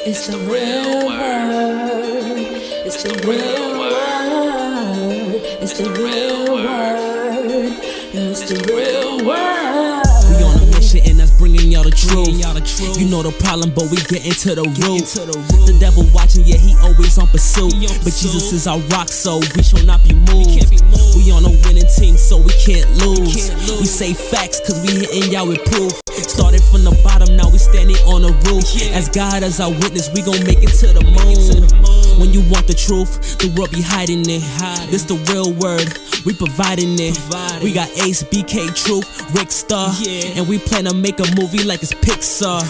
It's the real word. It's the real word. It's the real word. It's the real word. We on a mission and that's bringing y'all the truth. You know the problem, but we get into the root. The devil watching, yeah, he always on pursuit. But Jesus is our rock, so we shall not be moved. We on a winning team, so we can't lose. We say facts, cause we hitting y'all with proof. Started from the bottom, now we standing on the roof. As God as our witness, we gon' make it to the moon. When you want the truth, the world be hiding it. This the real word, we providing it. We got Acee, BK, Truth, Rick Star, and we plan to make a movie like it's Pixar.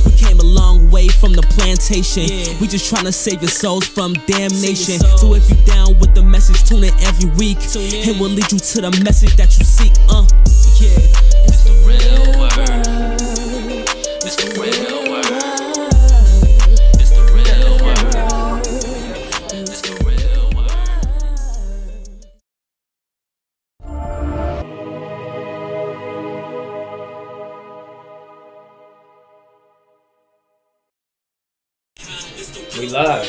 We came a long way from the plantation. We just tryna save your souls from damnation. So if you down with the message, tune in every week. It will lead you to the message that you seek. It's the real word. It's the real word. It's the real word. It's the real word. We live.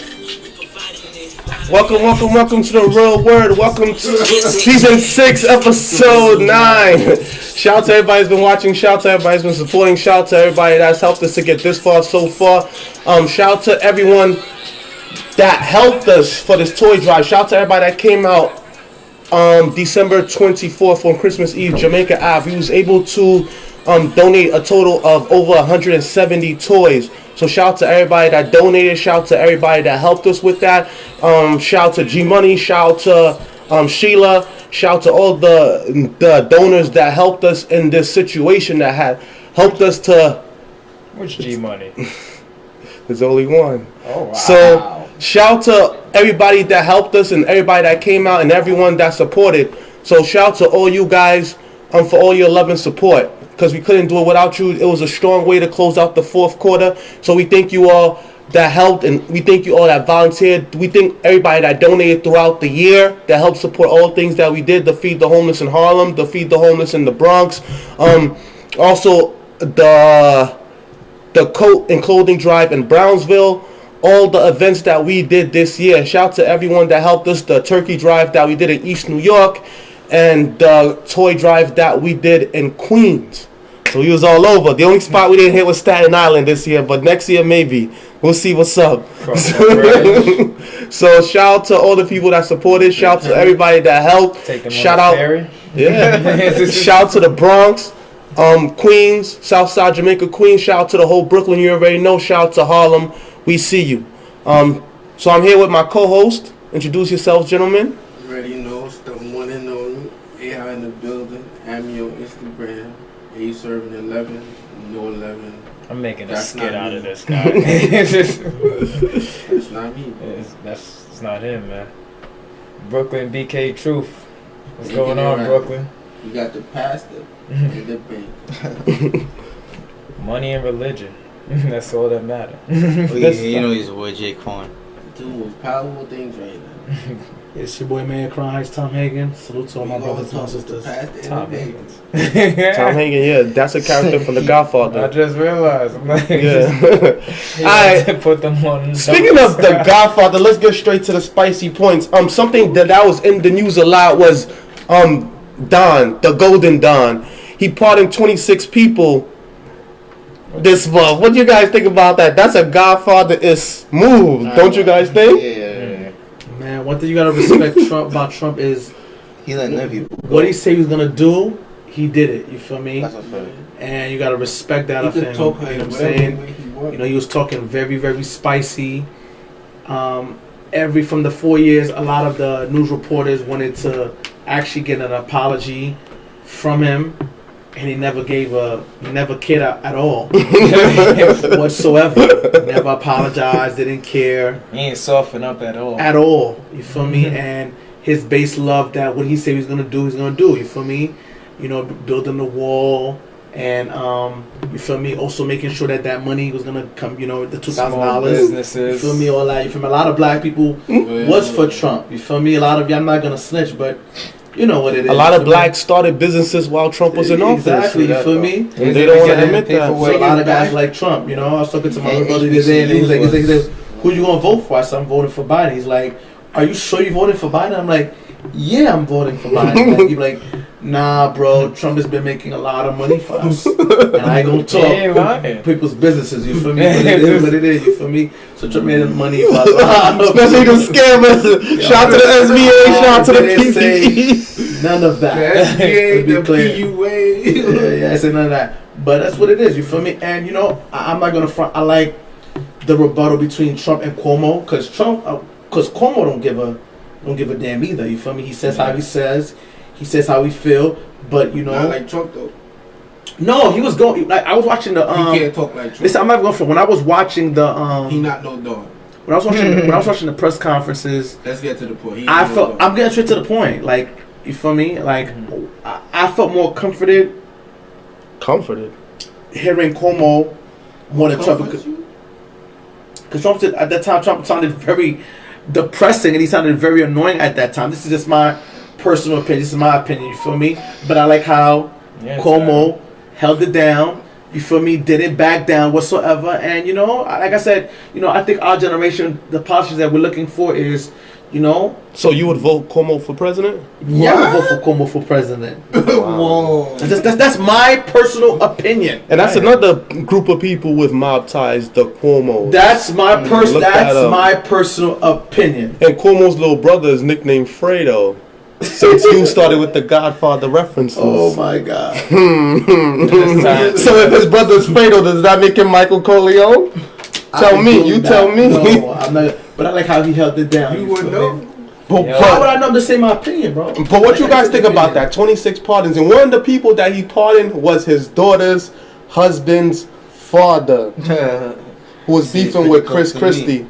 Welcome to the Real Word. Welcome to season 6, episode 9. Shout out to everybody that's been watching. Shout out to everybody that's been supporting. Shout out to everybody that's helped us to get this far so far. Shout out to everyone that helped us for this toy drive. Shout out to everybody that came out December 24th on Christmas Eve, Jamaica Ave. We was able to donate a total of over 170 toys. So shout out to everybody that donated. Shout out to everybody that helped us with that. Shout out to G Money. Shout out to Sheila. Shout out to all the donors that helped us in this situation, that had helped us to. Which G Money? There's only one. Oh wow. So shout out to everybody that helped us and everybody that came out and everyone that supported. So shout out to all you guys for all your love and support. Because we couldn't do it without you. It was a strong way to close out the fourth quarter. So we thank you all that helped, and we thank you all that volunteered. We thank everybody that donated throughout the year, that helped support all things that we did to feed the homeless in Harlem, to feed the homeless in the Bronx. Also, the coat and clothing drive in Brownsville. All the events that we did this year. Shout out to everyone that helped us. The turkey drive that we did in East New York. And the toy drive that we did in Queens. So we was all over. The only spot we didn't hit was Staten Island this year, but next year maybe. We'll see what's up. So shout out to all the people that supported. Shout out to everybody that helped. Shout out. Shout out to the Bronx, Queens, Southside Jamaica, Queens. Shout out to the whole Brooklyn. You already know. Shout out to Harlem. We see you. So I'm here with my co-host. Introduce yourselves, gentlemen. You already know, it's the one and only AI in the building. I'm your Instagram. A serving 11, no 11. I'm making a That's skit out me. of this guy. That's not me. It's not him, man. Brooklyn BK Truth. What's Yeah, going you're on, right. Brooklyn? You got the pastor and the bank. Money and religion. That's all that matters. You know he's a boy Jay Quan. Doing powerful things right now. It's your boy Man Crying, it's Tom Hagen. Salute to all my brothers and sisters. Tom Higgins. Tom Hagen, yeah, that's a character from The I Godfather. just realized. I'm like, Yeah. Alright. Put them on. Speaking of The Godfather, let's get straight to the spicy points. Something that was in the news a lot was Don, the Golden Don. He pardoned 26 people this month. What do you guys think about that? That's a Godfather-ish move, don't you guys think? Yeah. Man, one thing you gotta respect about Trump is He letting them people go. what he said he was gonna do, he did it. You feel me? That's a fact. And you gotta respect that of He him. could talk You know what I'm whatever saying? way he wants. You know, he was talking very, very spicy. From the 4 years, a lot of the news reporters wanted to actually get an apology from him, and he never cared at all whatsoever. Never apologized, didn't care He ain't soften up at all. at all. You feel me? And his base love that what he said he's gonna do, he's gonna do. You feel me? You know, building the wall. And you feel me? Also making sure that money was gonna come. You know, the $2,000. businesses. You feel me? All that. You feel me? A lot of black people was for Trump. You feel me? A lot of y'all, I'm not gonna snitch, but You know what it is. A lot of blacks started businesses while Trump was in office. Exactly, you feel me? And they don't want to admit that. So a lot of guys like Trump, you know. I was talking to my brother the other day, and he's like, who you gonna vote for? I said, I'm voting for Biden. He's like, are you sure you voting for Biden? I'm like, yeah, I'm voting for Biden. Like, he's like, nah, bro, Trump has been making a lot of money for us. And I ain't gonna talk people's businesses, you feel me? But it is what it is, you feel me? So Trump made money for us. Especially them scammers. Shout to the SBA, shout to the PPP. None of that. The SBA, the PUA. Yeah, I said none of that. But that's what it is, you feel me? And, you know, I'm not gonna front. I like the rebuttal between Trump and Cuomo, because Cuomo don't give a damn either. You feel me? He says how he says. He says how he feel. But you know, not like Trump though. No, he was going. Like I was watching the. He can't talk like Trump. Listen, I'm not going for. When I was watching the. He not no dog. When I was watching the press conferences. Let's get to the point. I'm getting straight to the point. Like, you feel me? Like, I felt more comforted. Hearing Cuomo more than Trump. Because Trump said, at that time, Trump sounded very depressing and he sounded very annoying at that time. This is just my personal opinion. This is my opinion, you feel me? But I like how Cuomo held it down, you feel me? Didn't back down whatsoever. And, you know, like I said, you know, I think our generation, the politics that we're looking for is, you know. So you would vote Cuomo for president? Yeah, I would vote for Cuomo for president. Whoa. That's my personal opinion. And that's another group of people with mob ties, the Cuomo. That's my personal opinion. And Cuomo's little brother is nicknamed Fredo. Since you started with the Godfather references. Oh my God. So if his brother's Fredo, does that make him Michael Corleone? Tell me. No, I'm not. But I like how he held it down. You wouldn't know. But how would I know to say my opinion, bro? But what you guys think about that? 26 pardons, and one of the people that he pardoned was his daughter's husband's father, who was beefing with Chris Christie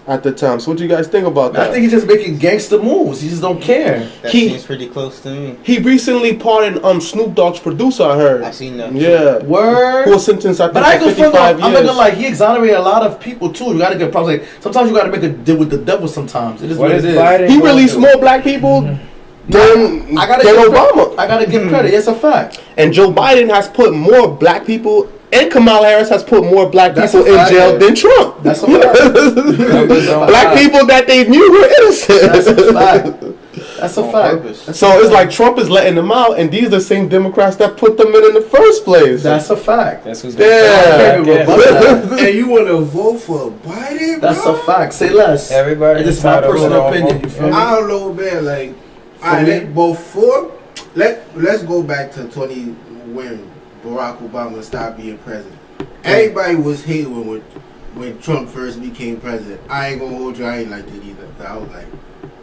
at the time. So what do you guys think about that? I think he's just making gangster moves. He just don't care. That seems pretty close to me. He recently pardoned Snoop Dogg's producer, I heard. I seen that. Yeah. Word. Who was sentenced, I think, for 55 years. I'm not gonna lie, he exonerated a lot of people too. You gotta get problems. Like, sometimes you gotta make a deal with the devil sometimes. It is what it is. He released more black people than Obama. I gotta give credit. It's a fact. And Joe Biden has put more black people, and Kamala Harris has put more black people in jail than Trump. That's a fact. Black people that they knew were innocent. That's a fact. That's a fact. So it's like Trump is letting them out, and these are the same Democrats that put them in the first place. That's a fact. That's who's And you want to vote for Biden, bro? That's a fact. Say less. Everybody. This is my personal opinion. You feel me? I don't know, man. Like, let's go back to when Barack Obama stopped being president. Everybody was hating when Trump first became president. I ain't gonna hold you. I ain't like that either. I was like,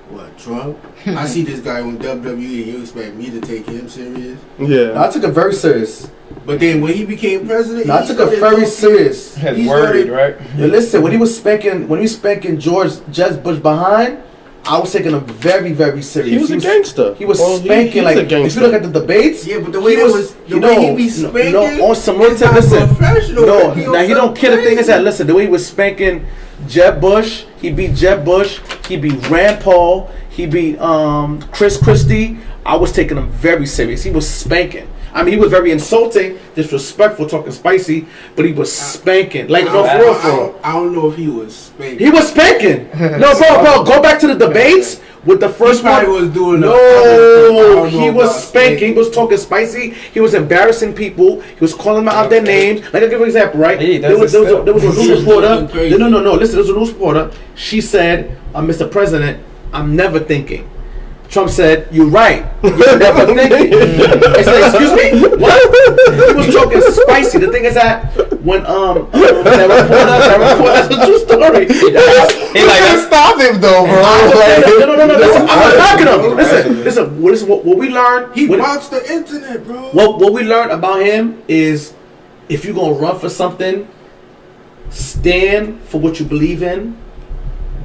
what, Trump? I see this guy on WWE and you expect me to take him serious? Yeah. No, I took it very serious. But then when he became president, I took it very serious. He's worried, right? Yo, listen, when he was spanking Jeb Bush behind, I was taking him very, very serious. He was a gangster. He was spanking like. If you look at the debates, yeah, but the way he be spanking, on some more time. Listen, now he don't care. The thing is that listen, the way he was spanking Jeb Bush, he beat Jeb Bush, he beat Rand Paul, he beat Chris Christie. I was taking him very serious. He was spanking. I mean, he was very insulting, disrespectful, talking spicy, but he was spanking. Like, no, for real. I don't know if he was spanking. He was spanking. No, bro, go back to the debates with the first one. He was doing he was spanking. He was talking spicy. He was embarrassing people. He was calling them out their names. Like, I'll give you an example, right? There was a news reporter. No. Listen, there was a news reporter. She said, Mr. President, I'm never thinking. Trump said, "You're right. You're never thinking." I said, "Excuse me? What?" He was talking spicy. The thing is that when that reporter, that's a true story. He's like, let's stop him though, bro. No. Listen, I'm not knocking him. Listen. What we learned. He watched the internet, bro. What we learned about him is, if you're gonna run for something, stand for what you believe in.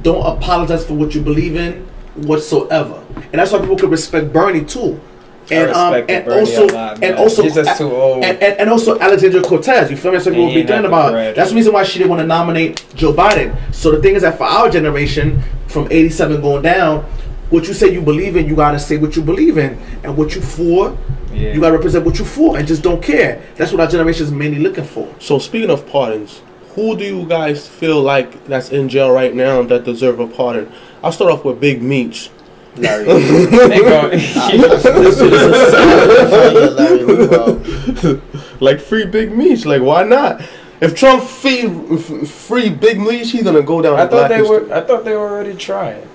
Don't apologize for what you believe in whatsoever. And that's why people could respect Bernie too. And also he's just too old. And also Alexandria Cortez, you feel me? So people will be thinking about it. That's the reason why she didn't want to nominate Joe Biden. So the thing is that for our generation, from 87 going down, what you say you believe in, you gotta say what you believe in, and what you for. Yeah. You gotta represent what you for, and just don't care. That's what our generation is mainly looking for. So speaking of pardons, who do you guys feel like that's in jail right now that deserve a pardon? I'll start off with Big Meech. Larry. Like free Big Meech. Like why not? If Trump free Big Meech, he's gonna go down. I thought they were already trying.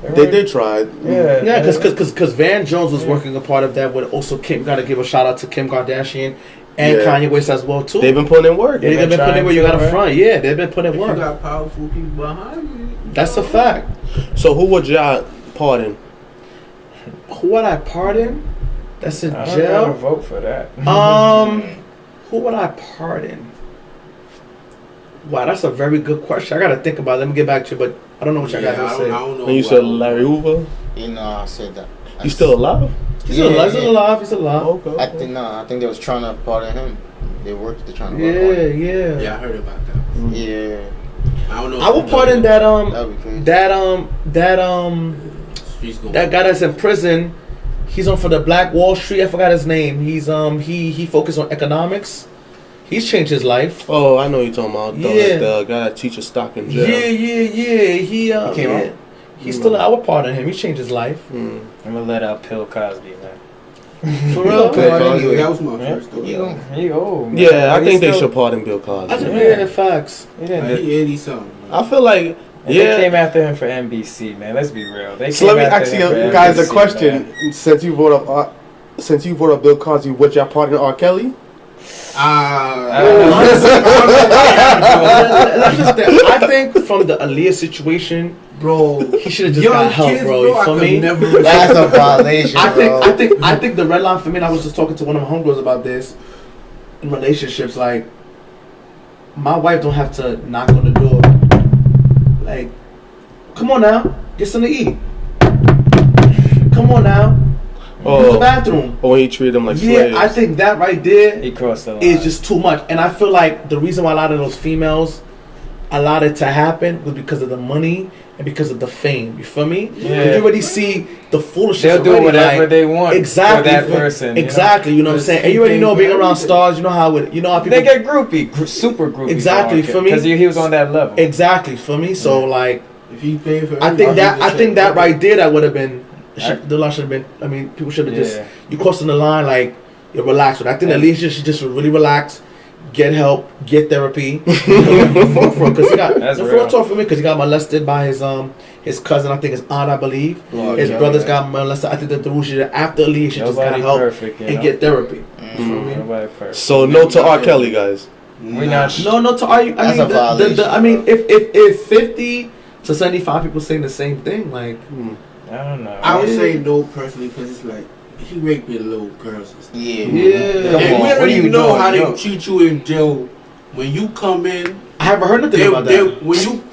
They did try. Yeah, because Van Jones was working a part of that. With also Kim, gotta give a shout out to Kim Kardashian and Kanye West as well too. They've been putting in work. They've been putting in work. You got to front. Yeah, they've been putting in work. You got powerful people behind you. That's a fact. So who would y'all pardon? Who would I pardon? That's in I don't jail. gotta vote for that. Who would I pardon? Wow, that's a very good question. I gotta think about it. Let me get back to you, but I don't know what y'all guys I would say. don't know. And you said Larry Hoover? You know, I said that. You still alive? He's alive. He's alive. He's alive. Okay. I think they was trying to pardon him. They worked to trying to Yeah, pardon him. yeah. Yeah, I heard about that. Yeah. I don't know. I would pardon that That'd be crazy. that guy that's in prison. He's on for the Black Wall Street. I forgot his name. He's he focused on economics. He's changed his life. Oh, I know you're talking about. Yeah. The guy that teaches stock in jail. Yeah. He came out? He's still. I would pardon him. He changed his life. I'm gonna let out Bill Cosby, man. For real. That was my first thought. He old. Man. Yeah, I But think they still- should pardon Bill Cosby. I just hear facts. He didn't. He 80 something. I feel like They came after him for NBC, man. Let's be real. They So let came me after ask him you for guys a NBC, question. man. Since you brought up Bill Cosby, would y'all pardon R. Kelly? I think from the Aaliyah situation, Bro, he should have just got help, bro. You feel me? That's a violation, bro. I think the red line for me. And I was just talking to one of my homegirls about this in relationships. Like, my wife don't have to knock on the door. Like, come on now, get something to eat. Come on now, use the bathroom. Or when he treated them like slaves. I think that right there He crossed the line. is just too much. And I feel like the reason why a lot of those females allowed it to happen was because of the money and because of the fame. You feel me? Yeah. You already see the foolishness. They'll do already, whatever like, they want exactly for that person. Exactly. You know what I'm saying? And you already know being around stars. You know how people. They get groupie, super groupie. Exactly, for me. Because he was on that level. Exactly for me. So like, if he paid for, I think that right there, that would have been. The law should have been. I mean, people should have just. You crossing the line, like you're relaxed. But I think at least you should just really relax, get help, get therapy. Because he got. That's the real. talk for me because he got molested by his cousin. I think his aunt, I believe. His brothers got molested. I think that the rule should after Aaliyah should just got help and get therapy. Nobody perfect. So no to R. Kelly, guys. We not. No to argue. That's a violation. I mean, if 50 to 75 people saying the same thing, like. I don't know. I would say no personally because it's like he raping little girls and stuff. Yeah. Yeah. Come And on, we what don't are you even know doing? how they Yo. treat you in jail when you come in. I haven't heard nothing about that. When you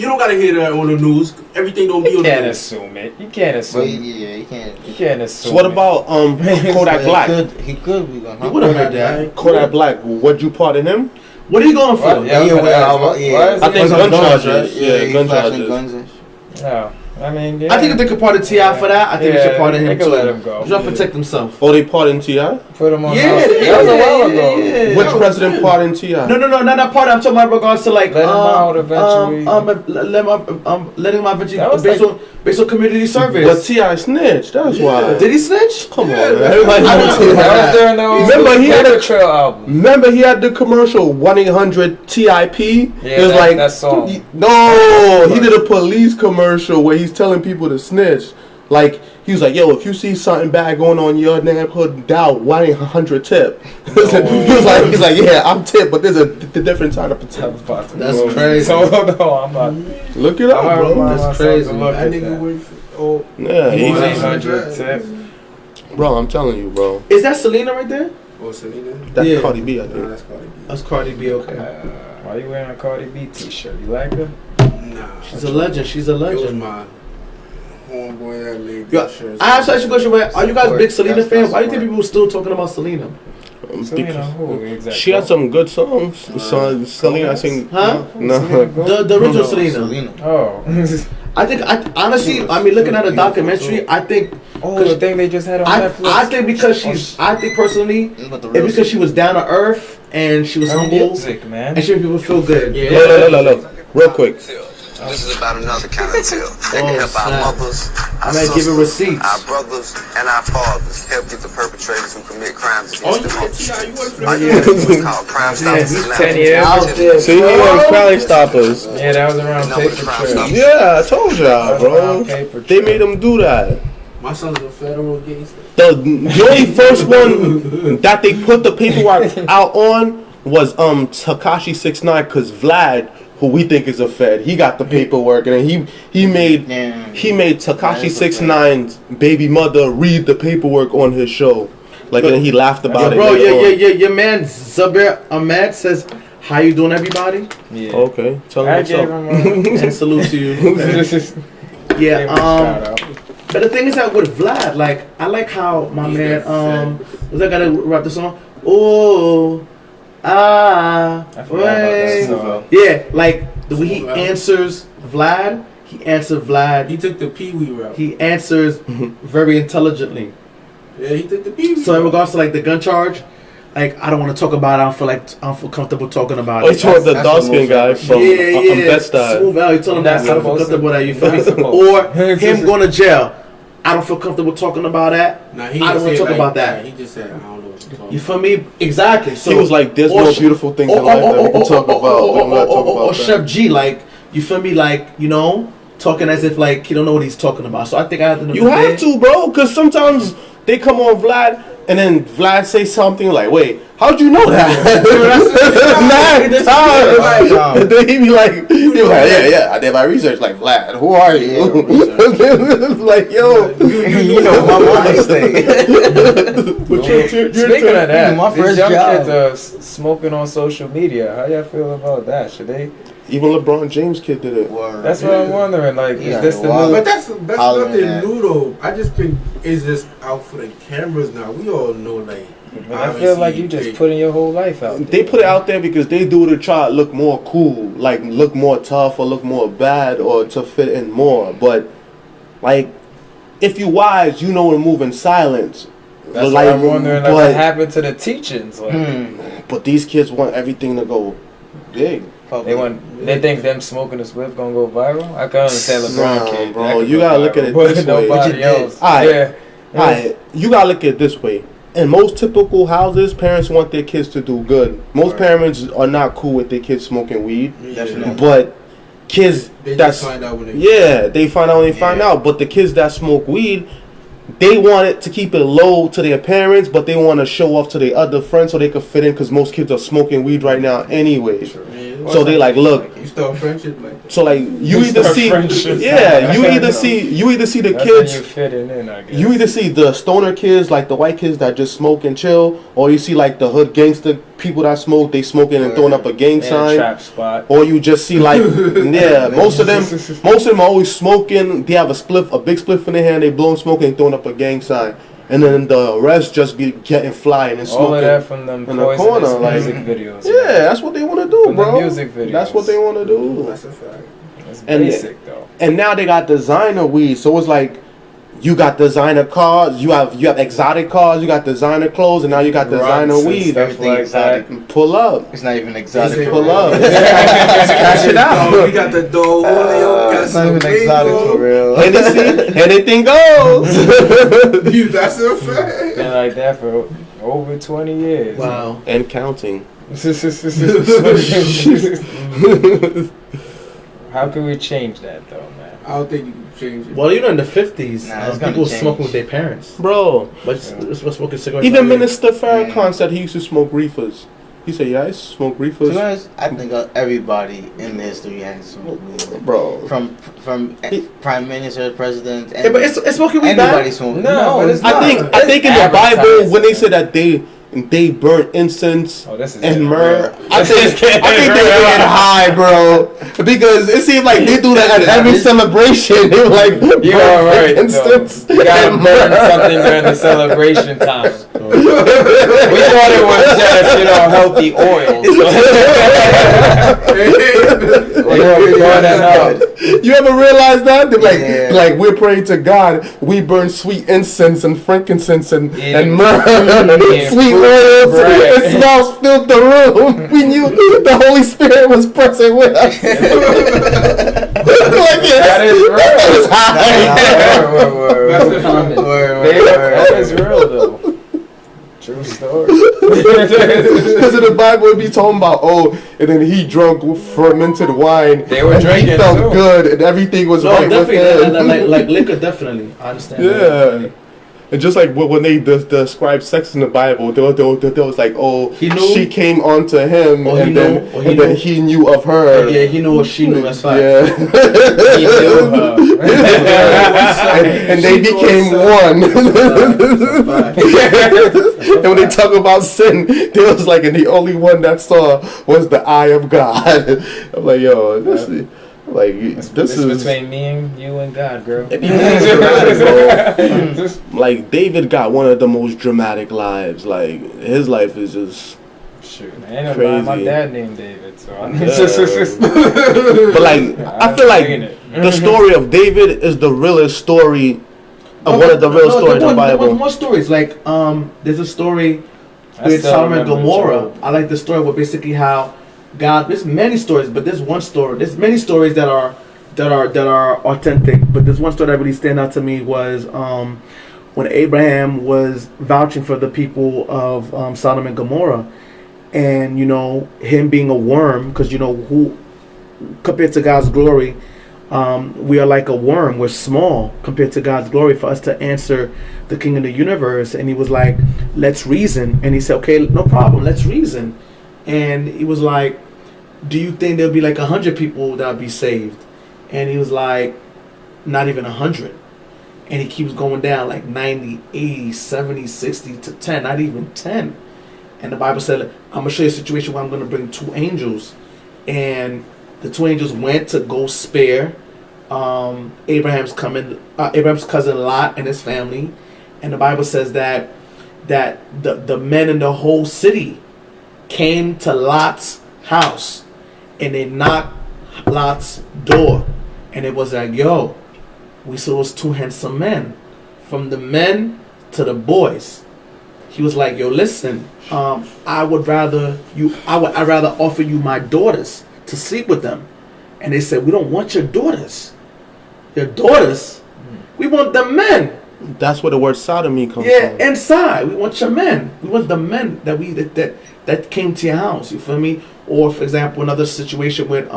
don't gotta hear that on the news. Everything don't be You on the can't news. assume it. You can't But assume. yeah, you can't. You can't assume. So what it. about Kodak Black? He could be gonna. You would have heard that. Kodak Black, would you pardon him? What are you going for? What? Yeah, I was gonna ask, why is I it- think gun charges. right? Yeah, he gun flashing charges. guns and shit. No, I mean, yeah. I think if they could pardon T.I. for that, I think they should pardon him They too. could let him go. He's trying to protect himself. Or they pardon T.I.? Put him on. Yeah, house. yeah, That was a while yeah, ago. yeah. Which president pardoned T.I.? No, not that part. I'm talking about regards to like Let him out eventually. letting him out eventually That was based on community But service. T.I. snitched, that's why. Did he snitch? Come on, man. Everybody I knows don't know. That was during those. Remember, he had a- Trail album. Remember he had the commercial 1-800-TIP? Yeah, it was like that song. No, he did a police commercial where he's telling people to snitch. Like he was like, "Yo, if you see something bad going on in your neighborhood, dial 1-800-TIP." He's like, "Yeah, I'm tip, but there's a different type of tip." That's crazy. So no, I'm not. Look it up, bro. That's crazy. That nigga went for Yeah, he's 1-800 tip. bro. I'm telling you, bro. Is that Selena right there? Selena. That's Yeah. Cardi B, I Nah, think. that's Cardi B. That's Cardi B. Okay. Why you wearing a Cardi B t-shirt? You like her? Nah. She's a legend. She's a It was legend. my homeboy that made Yo, that shirt. I have to ask you a question. Are you guys big Selena That's fans? Why do you smart. think people are still talking about Selena? Selena who exactly? She had some good songs. So Selena, I think. Huh? No. The original Selena. Oh. I think, honestly, I mean, looking at the documentary, I think. Oh, the thing they just had on Netflix. I think because I think personally, it's because she was down to earth and she was humble. Music, man. And she made people feel good. Yeah. Look. Real quick. This is about another kind of tale. That can help our mothers, our give it sisters, receipts. our brothers, and our fathers. Help get the perpetrators who commit crimes against the most. It's called Crime Stoppers. He's 10 years out there. See, he was Crime Stoppers. Yeah, that was around paper trail. Yeah, I told y'all, bro. They made him do that. My son's a federal gangster. The only first one that they put the paperwork out on was Tekashi 6ix9ine, because Vlad, who we think is a Fed, he got the paperwork, and then he made Tekashi 6ix9ine's baby mother read the paperwork on his show, like, and he laughed about it. Bro, your man Zabir Ahmed says, "How you doing, everybody?" Yeah. Okay, tell him what's up. And salute to you. Yeah. But the thing is that with Vlad, like, I like how my man was that guy that rap the song? Oh. Yeah, like the way he answers Vlad, He took the Pee-wee route. he answers very intelligently. Yeah, he took the Pee-wee So in route. regards to like the gun charge, like I don't want to talk about it. I don't feel comfortable talking about Oh, it. he told the dark skin guy from Bed-Stuy. Smooth out. You told him that I don't feel comfortable that. You feel me? Or him going to jail. I don't feel comfortable talking about that. Nah, I don't want to talk about that. He just said, I don't know what you're talking You feel me? Exactly. So He was like, "There's more beautiful things in life that we can talk about. I'm not talking Or about Chef that." G, like, you feel me? Like, you know, talking as if like he don't know what he's talking about. So I think I have to. You have to, bro, because sometimes they come on Vlad, and then Vlad say something like, "Wait, how'd you know that?" And then he be like, "Yeah, I did my research." Like, Vlad, who are you? Like, yo, you know my mind state. Speaking of that, my these first young job. kids are smoking on social media. How y'all feel about that? Should they? even LeBron James kid did it. That's what I'm wondering. Like, is this the But new? that's nothing new though. I just think it's just out for the cameras now. We all know, like. I feel like you just putting your whole life out there. They put it out there because they do it to try to look more cool, like look more tough or look more bad or to fit in more. But like, if you wise, you know to move in silence. That's like, why I'm wondering, like, what happened to the teachings? Like, But these kids want everything to go big. They think them smoking a spliff gonna go viral. I can understand LeBron kid, bro. You gotta look at it this way. Nobody else. Alright, you gotta look at it this way. In most typical houses, parents want their kids to do good. Most parents are not cool with their kids smoking weed. Definitely. But kids they that's find out when they find out when they find out. But the kids that smoke weed, they want it to keep it low to their parents, but they want to show off to their other friends so they can fit in. Because most kids are smoking weed right now anyway. So they like, look. You start friendship like. So like you either see, you either see the That's kids. when you fitting in, I guess. You either see the stoner kids, like the white kids that just smoke and chill, or you see like the hood gangster people that smoke, they smoking and throwing up a gang sign. Trap spot. Or you just see like, most of them are always smoking. They have a big spliff in their hand, they blowing smoke and throwing up a gang sign. And then the rest just be getting flying and smoking. All of that from them in the corner, like music videos. Yeah, that's what they want to do, from bro. The music videos. That's what they want to do. That's a fact. That's basic though. And now they got designer weed, so it's like you got designer cars, you have exotic cars, you got designer clothes, and now you got designer weed. Everything like exotic. that. Pull up. It's not even exotic. Pull up. Cash it out. We got the dough. It's not even exotic for real. Anything goes. Dude, that's a fact. Been like that for over 20 years. Wow. And counting. How can we change that though, man? I don't think you can change it. Well, you know, in the 50s, it's gonna people change. smoking with their parents. Bro. But smoking cigarettes. Even Minister Farrakhan said he used to smoke reefers. He said, yeah, I used to smoke reefers. To be honest, I think everybody in history has smoked weed. Bro. From prime minister, president, and Yeah, but it's smoking weed anybody bad. smoking. No, but it's not. I think in the Bible when they said that they burnt incense and myrrh. I think they were getting high, bro. Because it seemed like they do that at every celebration. They were like, you're alright. Incense You gotta and burn myrrh. something during the celebration time. We thought it was just, healthy oil. We burn that up. You ever realize that? They're like we're praying to God. We burn sweet incense and frankincense and myrrh, sweet oils. It smells filled the room. We knew the Holy Spirit was present with us. That is real. That is real though. True story. Because in the Bible it be talking about and then he drunk fermented wine. They were and drinking. He felt good and everything was right with him. Like liquor, definitely. I understand. Yeah. That. And just like when they describe sex in the Bible, there was like, she came onto him, and then he knew of her. Yeah, he knew what she knew. That's right. Yeah. He knew her. and they became one. And when they talk about sin, there was like, and the only one that saw was the eye of God. I'm like, yo, this is. Like this is between me and you and God, girl. Like David got one of the most dramatic lives. Like his life is just crazy. My dad named David, so but like I feel like the story of David is the realest story of one of the real stories in the Bible. More stories like there's a story with Solomon and Gomorrah. I like the story where basically how God, there's many stories, but there's one story. There's many stories that are authentic, but there's one story that really stand out to me was when Abraham was vouching for the people of Sodom and Gomorrah, and him being a worm, because who compared to God's glory, we are like a worm. We're small compared to God's glory for us to answer the King of the universe. And he was like, "Let's reason." And he said, "Okay, no problem. Let's reason." And he was like, "Do you think there'll be like 100 people that'll be saved?" And he was like, "Not even 100." And he keeps going down like 90, 80, 70, 60 to 10, not even 10. And the Bible said, "I'm going to show you a situation where I'm going to bring 2 angels." And the 2 angels went to go spare Abraham's cousin Lot and his family. And the Bible says that the men in the whole city came to Lot's house and they knocked Lot's door, and it was like, "Yo, we saw those 2 handsome men." From the men to the boys, he was like, "Yo, listen, I'd rather offer you my daughters to sleep with them." And they said, "We don't want your daughters. Your daughters, we want the men." That's where the word sodomy comes from. Yeah, inside. We want your men. We want the men that came to your house. You feel me? Or, for example, another situation with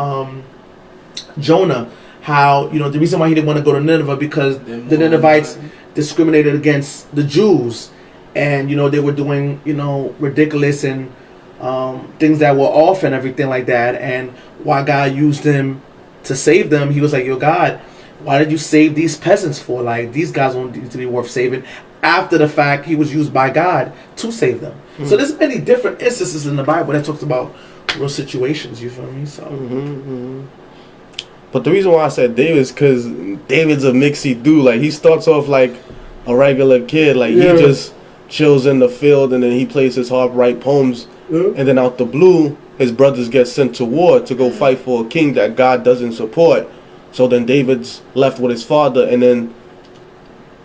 Jonah. How, the reason why he didn't want to go to Nineveh because the Ninevites discriminated against the Jews. And, they were doing, ridiculous and things that were off and everything like that. And why God used them to save them, he was like, "Yo, God, why did you save these peasants for? Like, these guys don't need to be worth saving." After the fact, he was used by God to save them. So there's many different instances in the Bible that talks about real situations. You feel me? So. But the reason why I said David is because David's a mixy dude. Like, he starts off like a regular kid. Like, he just chills in the field and then he plays his harp, write poems. And then out the blue, his brothers get sent to war to go fight for a king that God doesn't support. So then David's left with his father, and then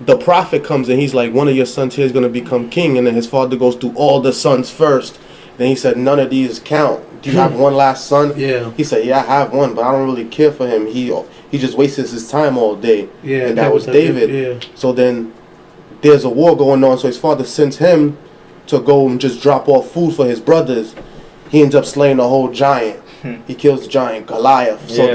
the prophet comes and he's like, "One of your sons here is going to become king." And then his father goes through all the sons first. Then he said, "None of these count. Do you have one last son?" Yeah. He said, "Yeah, I have one, but I don't really care for him. He just wastes his time all day." Yeah. And that was David. Yeah. So then there's a war going on. So his father sends him to go and just drop off food for his brothers. He ends up slaying the whole giant. He kills the giant Goliath. So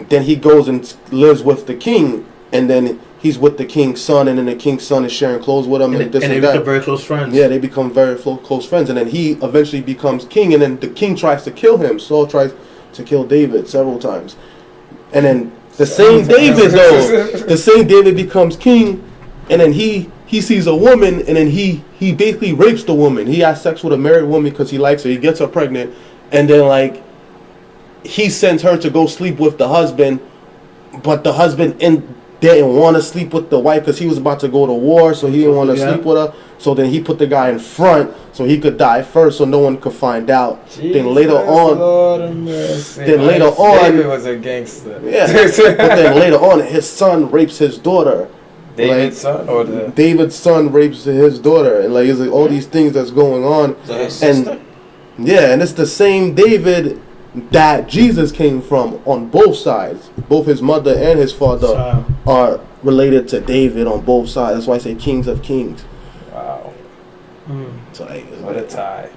then he goes and lives with the king, and then he's with the king's son, and then the king's son is sharing clothes with him, and this and they that. become very close friends. Yeah, they become very close friends, and then he eventually becomes king, and then the king tries to kill him. Saul tries to kill David several times, and then the same David becomes king, and then he sees a woman, and then he basically rapes the woman. He has sex with a married woman because he likes her. He gets her pregnant, and then like he sends her to go sleep with the husband, but the husband didn't want to sleep with the wife because he was about to go to war, so he didn't want to sleep with her. So then he put the guy in front so he could die first, so no one could find out. Jesus, then later on, Lord of mercy. David was a gangster. Yeah. But then later on, his son rapes his daughter. David's son, or the David's son rapes his daughter, and like it's like all these things that's going on. And yeah, and it's the same David that Jesus came from on both sides. Both his mother and his father are related to David on both sides. That's why I say kings of kings. Wow. So like, What a tie.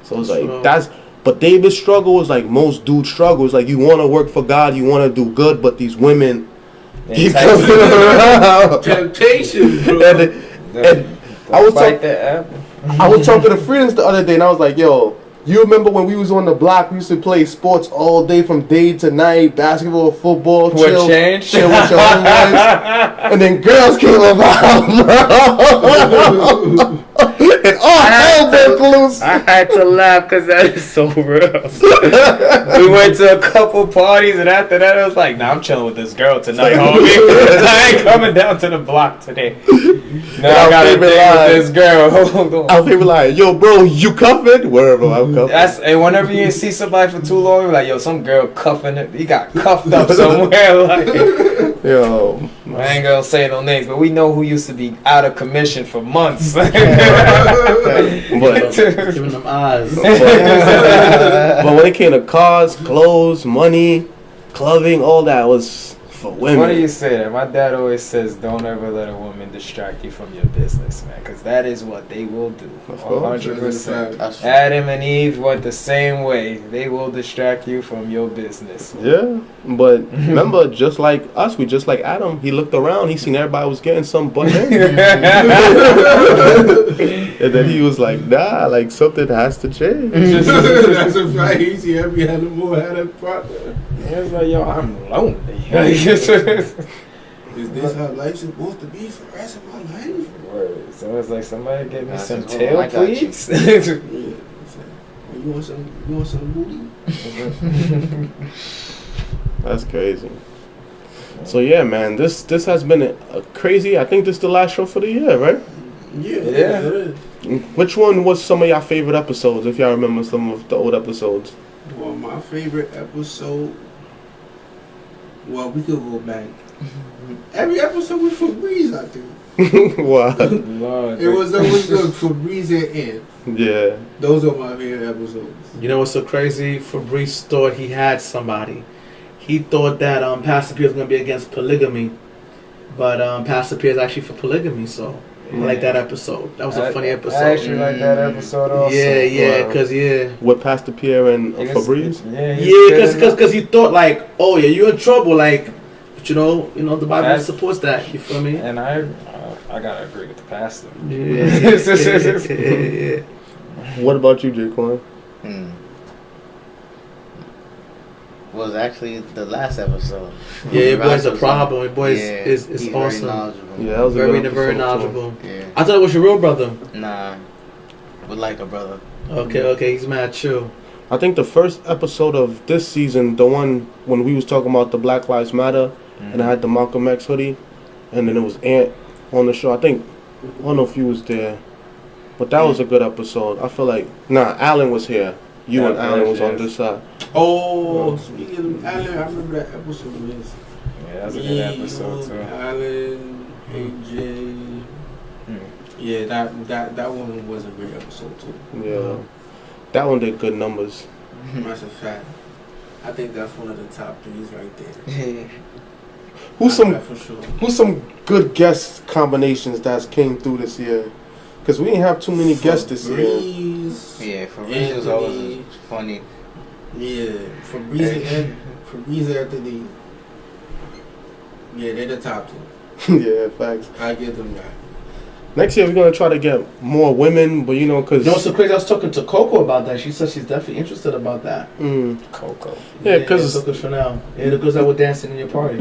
So it's like that's. But David's struggle is like most dudes' struggle. It's like you want to work for God, you want to do good, but these women keep coming around. Temptation, bro. And I was talking to friends the other day, and I was like, "Yo, you remember when we was on the block? We used to play sports all day from day to night, basketball, football, chill with your homeboys, and then girls came about, and all hell broke loose." I had to laugh because that is so real. We went to a couple parties, and after that, I was like, "Nah, I'm chilling with this girl tonight, homie. I ain't coming down to the block today. Now I gotta date with this girl. Hold on." Our favorite line, "Yo, bro, you cuffing?" Wherever I'm cuffing. And whenever you see somebody for too long, you're like, "Yo, some girl cuffing it. He got cuffed up somewhere." Like, yo, I ain't gonna say no names, but we know who used to be out of commission for months. Giving them eyes. But when it came to cars, clothes, money, clothing, all that was for women. Funny you say that. My dad always says, "Don't ever let a woman distract you from your business, man," because that is what they will do. 100%. Adam and Eve went the same way. They will distract you from your business. Yeah, but remember, just like us, we just like Adam. He looked around, he seen everybody was getting some butt in. And then he was like, "Nah, like something has to change." That's a fact. You see every animal had a partner. He was like, "Yo, I'm lonely." Is this how life's supposed to be for the rest of my life? Word. So it's like, somebody give me some said, tail, I got you. please. You want some booty? That's crazy. So yeah, man, this has been a crazy. I think this is the last show for the year, right? Yeah. Which one was some of your favorite episodes, if y'all remember some of the old episodes? Well, my favorite episode. Well, we could go back. Every episode was Febreze, I think. What? Lord, It was always good. Febreze and Ant. Yeah. Those are my favorite episodes. You know what's so crazy? Fabrice thought he had somebody. He thought that Pastor P was going to be against polygamy. But Pastor P is actually for polygamy, so I like that episode. That was a funny episode. I actually like that episode also. Yeah, because, With Pastor Pierre and Febreze? Yeah, because he thought, like, oh, yeah, you're in trouble, like, but you know, the Bible supports that, you feel me? And I gotta agree with the pastor. Yeah. What about you, Jaquan? Was actually the last episode. Yeah, your boy's a problem. Your boy is awesome. Very knowledgeable. Yeah, that was very knowledgeable. Yeah. I thought it was your real brother. Nah, but like a brother. Okay, he's mad chill. I think the first episode of this season, the one when we was talking about the Black Lives Matter, and I had the Malcolm X hoodie, and then it was Ant on the show. I don't know if you was there, but that was a good episode. I feel like, Alan was here. You and Alan was on this side. Oh, speaking of Alan, I remember that episode. Yeah, that was a good episode too. Alan, AJ. Yeah, that one was a great episode too. Yeah, that one did good numbers. That's a fact. I think that's one of the top threes right there. Who's some sure. good guest combinations that came through this year? Because we didn't have too many guests this year. Yeah, Febreze was always funny. Yeah, Febreze and Anthony. Yeah, they're the top two. Yeah, facts. I give them that. Next year we're gonna try to get more women, but you know, cause You know what's so crazy? I was talking to Coco about that. She said she's definitely interested about that. Coco. Yeah, cause Coco Chanel. Yeah, the girls that were dancing in your party.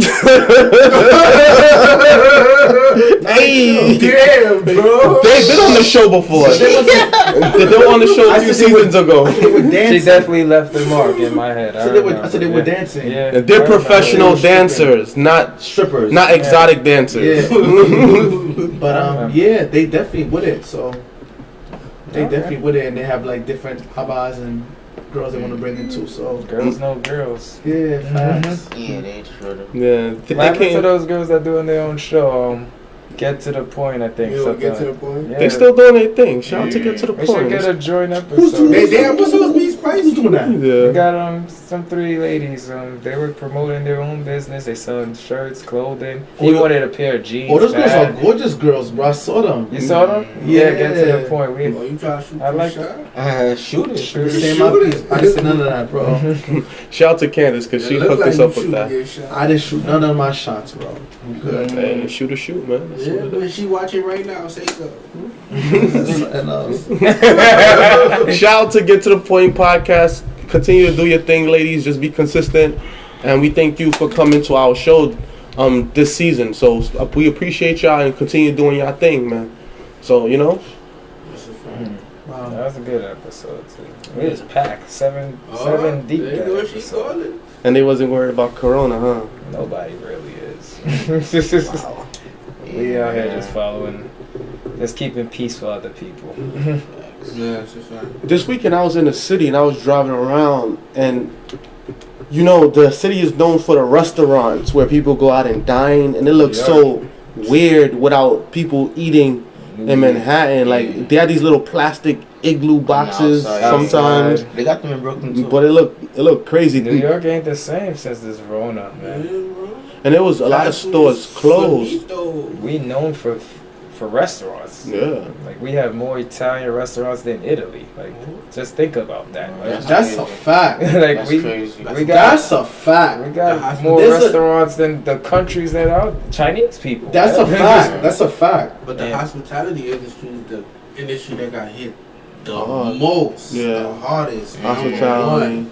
hey, Damn, bro. they've been on the show before. They were on the show a few seasons ago. They were dancing. She definitely left the mark in my head. I said they were dancing. Yeah. And they're I remember. professional They were dancers, not Strippers. exotic dancers. Yeah. But yeah, they definitely with it. So they definitely with it, and they have like different habas and girls they want to bring in too. So Girls know girls. yeah, facts. Yeah, they shorter. Yeah, What they happened to can't. those girls that doing their own show? Get to the point, I think. You don't get to something. the point. Yeah. They still doing their thing. Shout out to get to the We should point. get a joint Who's episode. doing Hey, damn, what's those beats prices? Who's doing that? We Yeah. got some 3 ladies. They were promoting their own business. They selling shirts, clothing. He Oh, wanted a pair of jeans. Oh, those girls are bad. gorgeous girls, bro. I saw them. You saw them? Yeah. Get to the point. We Oh, you try to shoot I like shot? Shoot it. shoot The it. same Shoot mouthpiece. it. I didn't see none of that, bro. Shout out to Candace because she It look hooked us like up you with that. shooting your shot. I didn't shoot none of my shots, bro. I'm good. Hey, shoot or shoot, man. That's Yeah, what it but she watching right now. Say so. And, Shout out to Get to the Point podcast. Continue to do your thing, ladies. Just be consistent. And we thank you for coming to our show this season. So we appreciate y'all and continue doing your thing, man. So, you know. That was a good episode too. It was packed. Seven deep. There you That go, she episode. calling. And they wasn't worried about Corona, huh? Nobody really is. We out here just following, just keeping peace for other people. Yeah, it's a fact. This weekend I was in the city and I was driving around and you know the city is known for the restaurants where people go out and dine and it looks so weird without people eating in Manhattan. Like they had these little plastic igloo boxes sometimes, They got them in Brooklyn too. but it looked crazy. New York ain't the same since this Rona, man. And there was a lot of stores closed. We known for restaurants. Yeah. Like we have more Italian restaurants than Italy. Like just think about that. Like, that's a fact. like That's we crazy. got That's a fact. we got more There's a- restaurants than the countries that are Chinese people. That's a fact. That's a fact. But the Yeah. hospitality industry is the industry that got hit the Hard. most, Yeah. the hardest. Hospitality,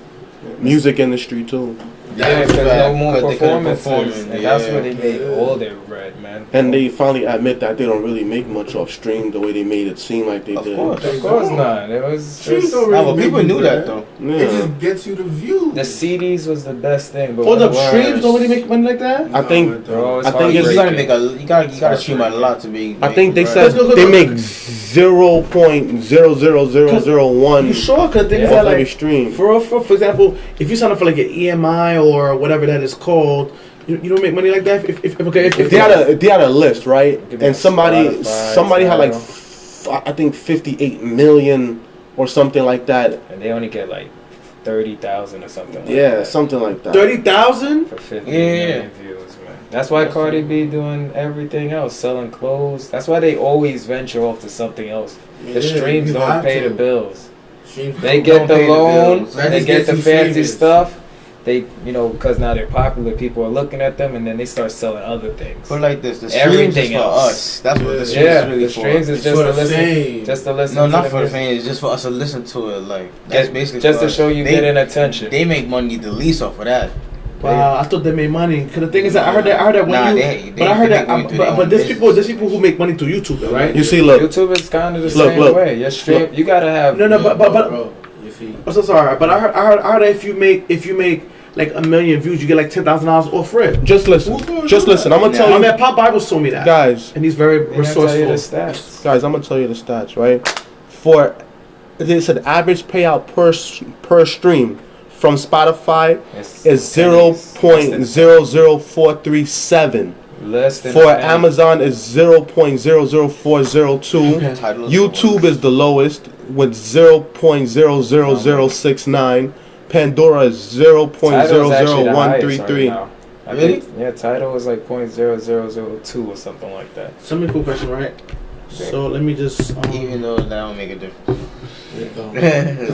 music industry too. Yeah, because no more 'cause they couldn't performances, perform, and that's yeah. where they made all their bread, man. And they finally admit that they don't really make much off stream the way they made it seem like they Of did. course. Of course not. It was Streams just don't Nah, really but make people you knew bread. that though. Yeah. It just gets you the views. the CDs was the best thing, but Oh, when the it streams was- don't really make money like that? I think Bro, it's I think You it's- gotta make heartbreaking. you gotta stream a lot to be. I think they bread. said Let's go, they go. make 0.00001 You sure? Because things off are every like, stream. for example, if you sign up for like an EMI or whatever that is called, you don't make money like that. If They had a list, right? Give me And a somebody Spotify, had like Tidal. I think 58 million or something like that. And they only get like 30,000 or something. Like Yeah, that something like that. 30,000. for 50 Yeah. million views, man. That's why Cardi B doing everything else, selling clothes. That's why they always venture off to something else. The Yeah, streams you don't have pay to. the bills. Streams They don't get the pay the loan, bills. That they just get gets the you fancy famous. stuff. They, because now they're popular, people are looking at them, and then they start selling other things. Put it like this, the streams Everything is for else. us. That's what the streams Yeah, is really the streams for. is It's just for to the listen, fame. just to listen. No, to not the for the music. fans. It's just for us to listen to it. Like that's Just, basically just for to us. show you They- getting attention. They make money the least off of that. Wow, I thought they made money. Cause the thing is, that I heard that when Nah, you, they but I heard make that, money through their but own there's business. people who make money through YouTube, though, right? You see, look, YouTube is kind of the Look, same look. way. Your stream, you gotta have. No, but Bro, you see. I'm so sorry, but I heard that if you make like 1 million views, you get like $10,000 off rip. just listen. Just listen. I'm gonna tell I you, mean, Pop Bibles told me that, guys. and he's very They gotta tell you the resourceful. stats. Guys, I'm gonna tell you the stats, right? For it's an average payout per stream from Spotify It's is pennies. 0.00437. Less than For a penny. Amazon is 0.00402. Title is YouTube is the lowest with 0.00069. Pandora is Tidal's actually the highest 0.00133. right now. I Really? think, yeah, Tidal was like 0.0002 or something like that. Something cool question, right? So let me just. Even though that don't make a difference. You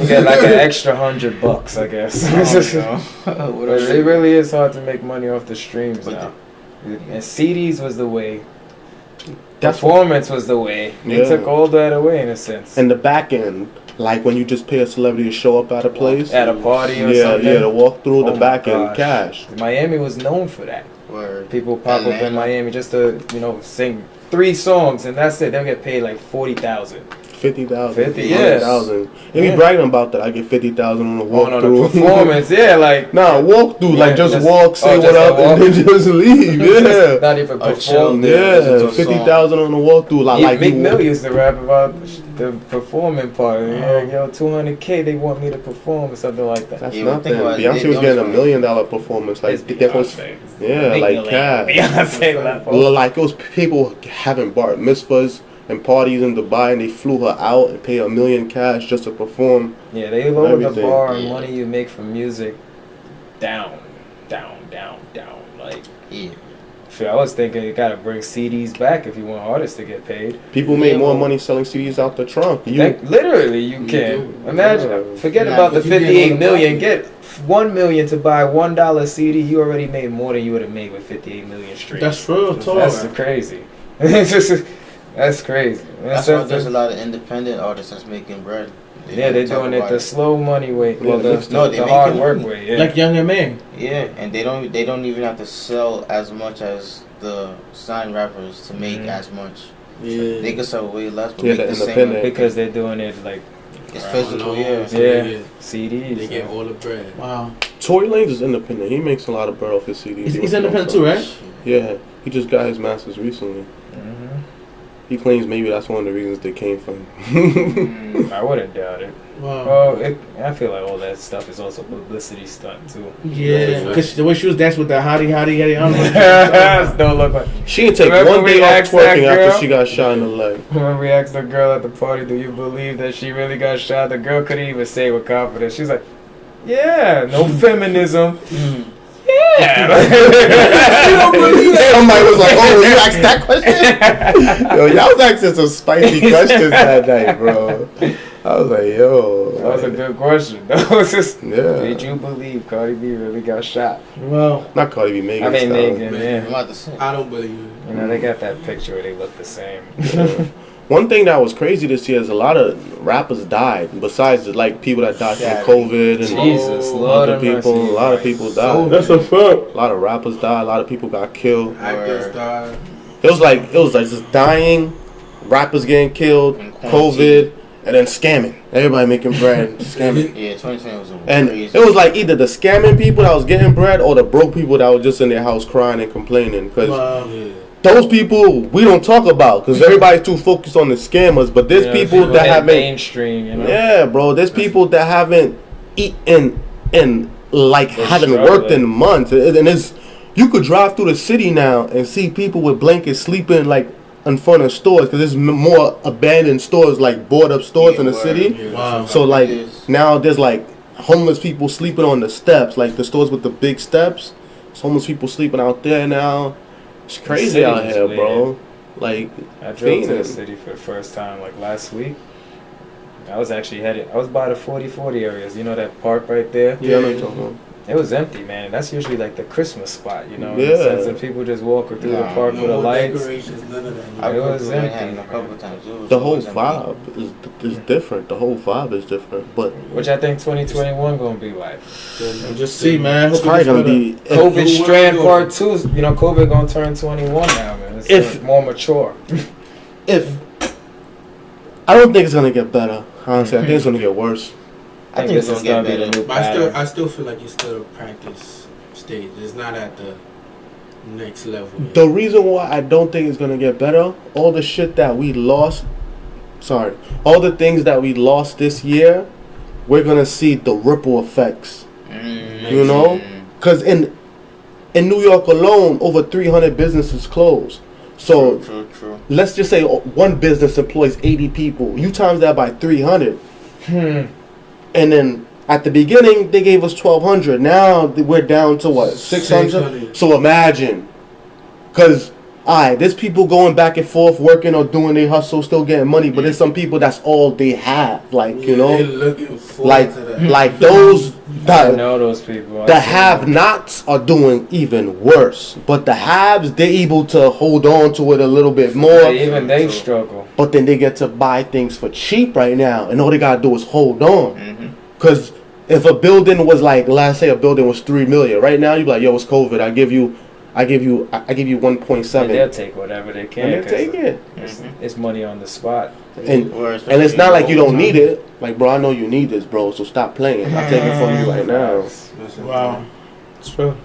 get like an extra $100, I guess. But it really is hard to make money off the streams But now. And CDs was the way. Performance was the way. They Yeah. took all that away in a sense. And the back end, like when you just pay a celebrity to show up at a place. At a party or Yeah, something. yeah, to walk through Oh the my back end, gosh. cash. Miami was known for that. Word. People pop up in Atlanta. Miami just to, sing 3 songs and that's it. They'll get paid like 40,000. 50,000. 50, yes. 100,000. They Yeah. be bragging about that. I get 50,000 on a On a walkthrough. performance, yeah, like Nah, walk through, Yeah, like just just- walk, say just what a up, and then just leave. Yeah. not even Oh, perform. chill. Yeah, Listen to a 50,000 on the walkthrough. Like Meek you- Mill used to rap about the performing part. Yeah, yo, 200K, they want me to perform or something like that. That's Yeah, but nothing. think about it, Beyonce they was getting $1 don't- million performance. Like, It's that was, Beyonce. yeah, Make like me cash. Beyonce level. Like it was people having bar mitzvahs and parties in Dubai, and they flew her out and paid $1 million cash just to perform. Yeah, they lowered the Everything. bar and Yeah. money you make from music down. Like, Yeah. I was thinking you gotta bring CDs back if you want artists to get paid. People made more money selling CDs out the trunk. Literally, you can. do. Imagine. Yeah. Forget Nah, about the if you get 58 on the million. market. Get 1 million to buy $1 CD. You already made more than you would have made with 58 million streams. That's real talk. That's crazy. It's just, that's crazy. That's why there's a lot of independent artists that's making bread. Yeah, they're don't talk doing it about the slow money way. Well, Yeah, the they hard make it- work way. Yeah. Like Young and Man. Yeah, and they don't even have to sell as much as the signed rappers to make Mhm. as much. Yeah. They could sell way less, but Yeah, make the the same. independent. because they're doing it like It's Right, physical, on yeah. so yeah, they get- CDs. They get all the bread. Wow. Tory Lanez is independent. He makes a lot of bread off his CDs. He's independent too, right? Yeah, he just got his masters recently. Mhm. He claims maybe that's one of the reasons they came from. Mm. I wouldn't doubt it. Wow. Well, I feel like all that stuff is also publicity stunt too. Yeah, because the way she was dancing with the hottie, I don't know. Don't look like. She didn't take Remember one we day off asked that twerking girl? after she got shot in the leg. When we asked the girl at the party, "Do you believe that she really got shot?" The girl couldn't even say with confidence. She's like, "Yeah, no feminism." Yeah. Somebody was like, "Oh, you asked that question?" Yo, y'all was asking some spicy questions that night, bro. I was like, "Yo, That was a good question. That was just. yeah." Did you believe Cardi B really got shot? Well, Not Cardi B, Megan. I mean, style. Megan. I'm Yeah. about to say. I don't believe it. You know, they got that picture where they look the same. Yeah. One thing that was crazy this year is a lot of rappers died. Besides, like people that died Yeah. from COVID and Jesus, Lord other have people, mercy. a lot of people died. That's a fact. A lot of rappers died. A lot of people got killed. Actors Word. died. It was like just dying, rappers getting killed, And quarantine. COVID, and then scamming. Everybody making bread, scamming. Yeah, 2020 was And crazy. it was like either the scamming people that was getting bread or the broke people that was just in their house crying and complaining. Because Yeah. those people we don't talk about because everybody's too focused on the scammers. But there's You know, people that hit haven't. mainstream. You know. Yeah, bro. There's people that haven't eaten and like They're haven't worked in struggling. months, and it's you could drive through the city now and see people with blankets sleeping like in front of stores because there's more abandoned stores, like board up stores in the word. city. Yeah, Wow. So like Yes. now there's like homeless people sleeping on the steps, like the stores with the big steps. There's homeless people sleeping out there now. It's crazy city out is here, weird. bro. Like I drove to the fiending. city for the first time like last week. I was actually headed. I was by the 40/40 areas. You know that park right there. Yeah, I know what you're talking about. It was empty, man. That's usually like the Christmas spot, you know. In Yeah. the sense that people just walk through the Nah, park No with the more lights. decorations, none of that. I've It been was through empty, Manhattan a man. couple times. It was The whole always empty. vibe is different. The whole vibe is different, but Which I think 2021 gonna be like. we'll just see, man. it's Hope it probably gets gonna better. be. COVID If- strand part 2. You know, COVID gonna turn 21 now, man. It's If- more mature. If I don't think it's gonna get better. Honestly, I think it's gonna get worse. I think it's this is gonna gonna get be the better. new But I pattern. still feel like it's still a practice stage. It's not at the next level yet. The reason why I don't think it's gonna get better, all the shit that we lost, all the things that we lost this year, we're gonna see the ripple effects. You know, because in New York alone, over 300 businesses closed. So True. let's just say one business employs 80 people. You times that by 300. And then at the beginning, they gave us 1,200. Now we're down to what? 600? 600. So imagine. Because, there's people going back and forth, working or doing their hustle, still getting money. But there's some people that's all they have. Like, you know, They're looking forward like to that. like those I know those people. The have-nots are doing even worse, but the haves, they're able to hold on to it a little bit more. Even they struggle. But then they get to buy things for cheap right now, and all they gotta do is hold on. Because if a building was like, let's say a building was $3 million, right now you be like, yo, it's COVID. I give you 1.7. And they'll take whatever they can. And they'll take it. It's money on the spot. And it's not like you don't need it. Like, bro, I know you need this, bro. So stop playing. I'll take it from you right now. Wow, it's true.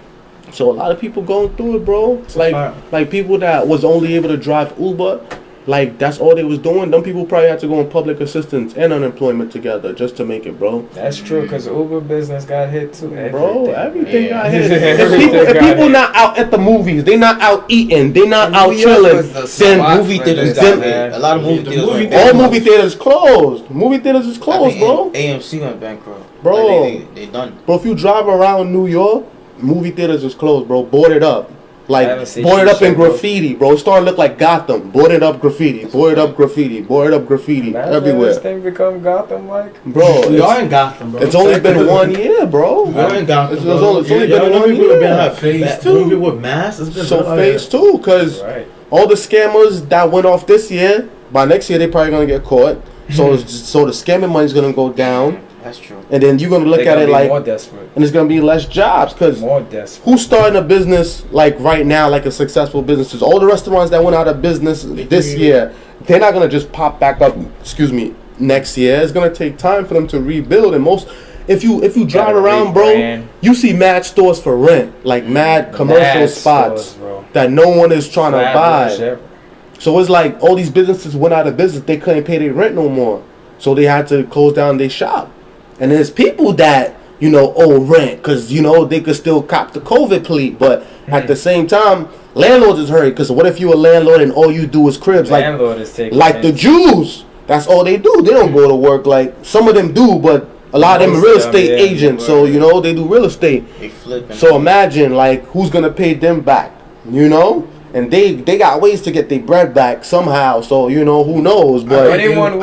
So a lot of people going through it, bro. Like people that was only able to drive Uber. Like, that's all they was doing. Them people probably had to go on public assistance and unemployment together just to make it, bro. That's true, because Uber business got hit too. Everything got hit. If people not out at the movies, they not out eating, they not out chilling, then movie theaters got hit. A lot of movie theaters. All movie theaters closed. Movie theaters is closed, bro. AMC went bankrupt. Bro, like they done. Bro, if you drive around New York, movie theaters is closed, bro. Boarded up. Like, boarded up in graffiti, bro. It's starting to look like Gotham. Boarded up graffiti. Boarded up graffiti. Boarded up graffiti. Everywhere. This thing become Gotham like? Bro, we are in Gotham, bro. It's only been 1 year, bro. We're in Gotham. It's only been 1 year. Phase 2. With masks. So phase 2, because all the scammers that went off this year, by next year they probably gonna get caught. So the scamming money's gonna go down. That's true. And then you're gonna look at it like, more desperate. And it's gonna be less jobs, because who's starting a business like right now, like a successful business? All the restaurants that went out of business this year, they're not gonna just pop back up. Next year. It's gonna take time for them to rebuild. And if you drive around, bro, you see mad stores for rent, like mad commercial spots that no one is trying to buy. So it's like all these businesses went out of business. They couldn't pay their rent no more, so they had to close down their shop. And there's people that, owe rent because, they could still cop the COVID plea. But at the same time, landlords is hurting, because what if you a landlord and all you do is cribs? Like the Jews. That's all they do. They don't go to work. Like, some of them do, but a lot of them are real estate agents. So, they do real estate. So imagine, like, who's going to pay them back, And they got ways to get their bread back somehow. So, who knows? But only one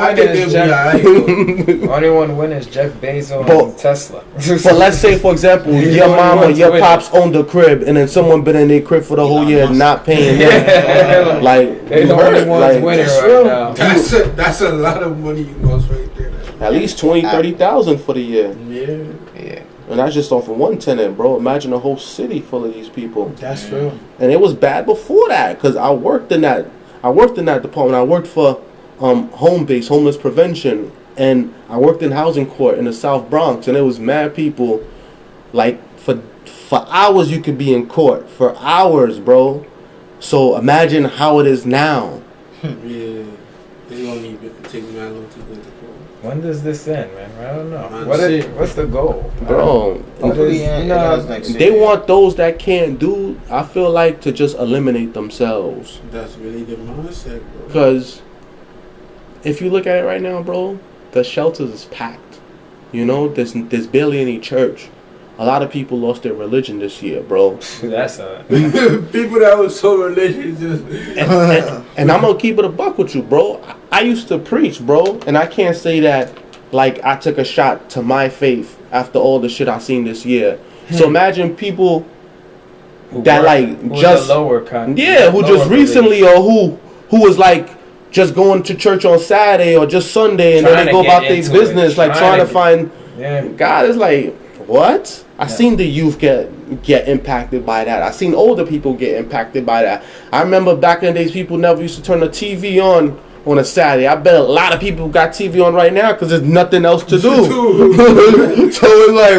winner is Jeff Bezos and Tesla. But let's say, for example, your mom or your pops owned a crib, and then someone been in their crib for the whole year not paying them. Like, they're the only ones winning right now. That's a lot of money you lost right there. At least 30,000 for the year. Yeah. And that's just off of one tenant, bro. Imagine a whole city full of these people. That's true. And it was bad before that, because I worked in that department. I worked for home base, homeless prevention, and I worked in housing court in the South Bronx, and it was mad people. Like, for hours you could be in court. For hours, bro. So imagine how it is now. Yeah. They don't need to take me that long to go to court. When does this end, man? I don't know. What's the goal? Bro, they want those that can't do, I feel like, to just eliminate themselves. That's really the mindset, bro. Because if you look at it right now, bro, the shelters is packed. There's barely any church. A lot of people lost their religion this year, bro. That's a people that was so religious. And I'm gonna keep it a buck with you, bro. I used to preach, bro, and I can't say that like I took a shot to my faith after all the shit I seen this year. So imagine people that just lower kind, who just recently or who was like just going to church on Saturday or just Sunday, and then they go about their business, like trying to find God. Is like, what? I seen the youth get impacted by that. I seen older people get impacted by that. I remember back in the days, people never used to turn the TV on a Saturday. I bet a lot of people got TV on right now because there's nothing else to do. So it's like,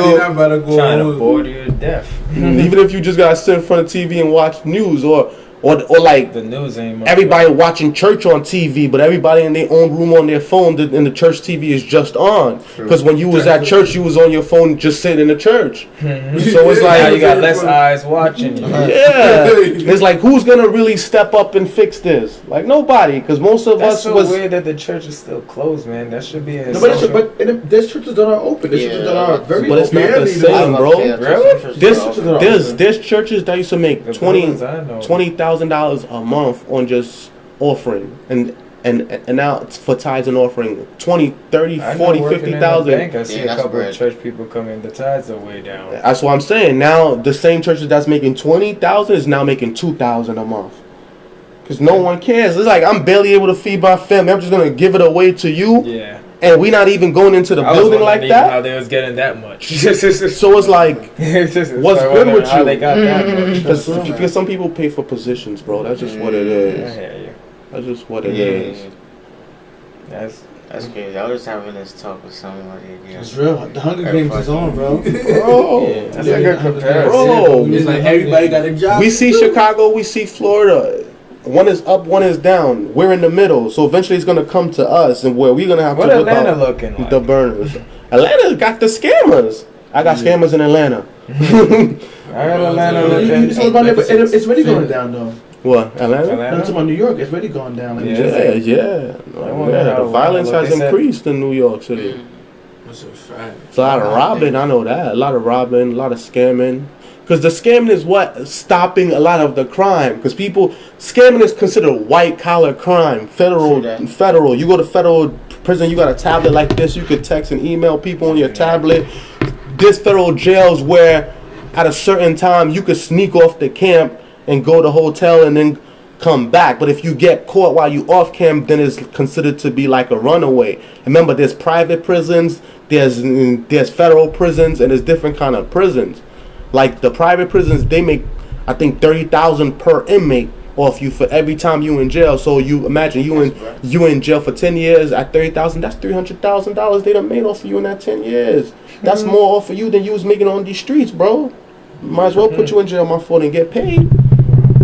trying to bore you to death. Even if you just gotta sit in front of TV and watch news, or like the news ain't everybody watching church on TV, but everybody in their own room on their phone, and the church TV is just on. Because when you was at church, you was on your phone just sitting in the church. So it's like, now you got less eyes watching you. Yeah, it's like, who's gonna really step up and fix this? Like, nobody, because most of us was weird that the church is still closed, man. That should be but there's churches that are open. There's churches that are very open. But it's not the same, bro. Really? There's churches that used to make $20,000 a month on just offering, and And now it's for tithes and offering 20, 30, I know 40, working 50,000. in the bank, I see a that's couple bread. of church people come in. The tithes are way down. That's what I'm saying. Now the same churches that's making 20,000 is now making 2,000 a month. Cause no one cares. It's like I'm barely able to feed my family. I'm just gonna give it away to you. Yeah. And we not even going into the building like that. How they was getting that much? So it's like, what's good with How you? they got that much? Because some people pay for positions, bro. That's just what it I is. hear you. That's just what it is. That's crazy. I was having this talk with somebody. It's real. The Hunger Games is on, bro. Bro, That's a good comparison. bro. It's like everybody got a job. We see Chicago, we see Florida. One is up, one is down. We're in the middle, so eventually it's gonna come to us, and where we're gonna have What to Atlanta looking like? the burners. Atlanta got the scammers. I got scammers in Atlanta. I got Atlanta looking. It's really going down, though. What, Atlanta? No, I'm talking about New York. It's really going down. Like, Yeah. The violence has increased in New York City. That's a fact. It's a lot of robbing, I know that. A lot of robbing, a lot of scamming. Because the scamming is what stopping a lot of the crime. Because scamming is considered white collar crime. Federal. You go to federal prison, you got a tablet like this. You could text and email people on your tablet. This federal jails where at a certain time you could sneak off the camp and go to hotel and then come back. But if you get caught while you off camp, then it's considered to be like a runaway. Remember, there's private prisons, there's federal prisons, and there's different kind of prisons. Like the private prisons, they make, I think, $30,000 per inmate off you for every time you in jail. So you imagine you in jail for 10 years at $30,000. That's $300,000 they done made off of you in that 10 years. That's more off of you than you was making on these streets, bro. Might as well put you in jail, my fault, and get paid.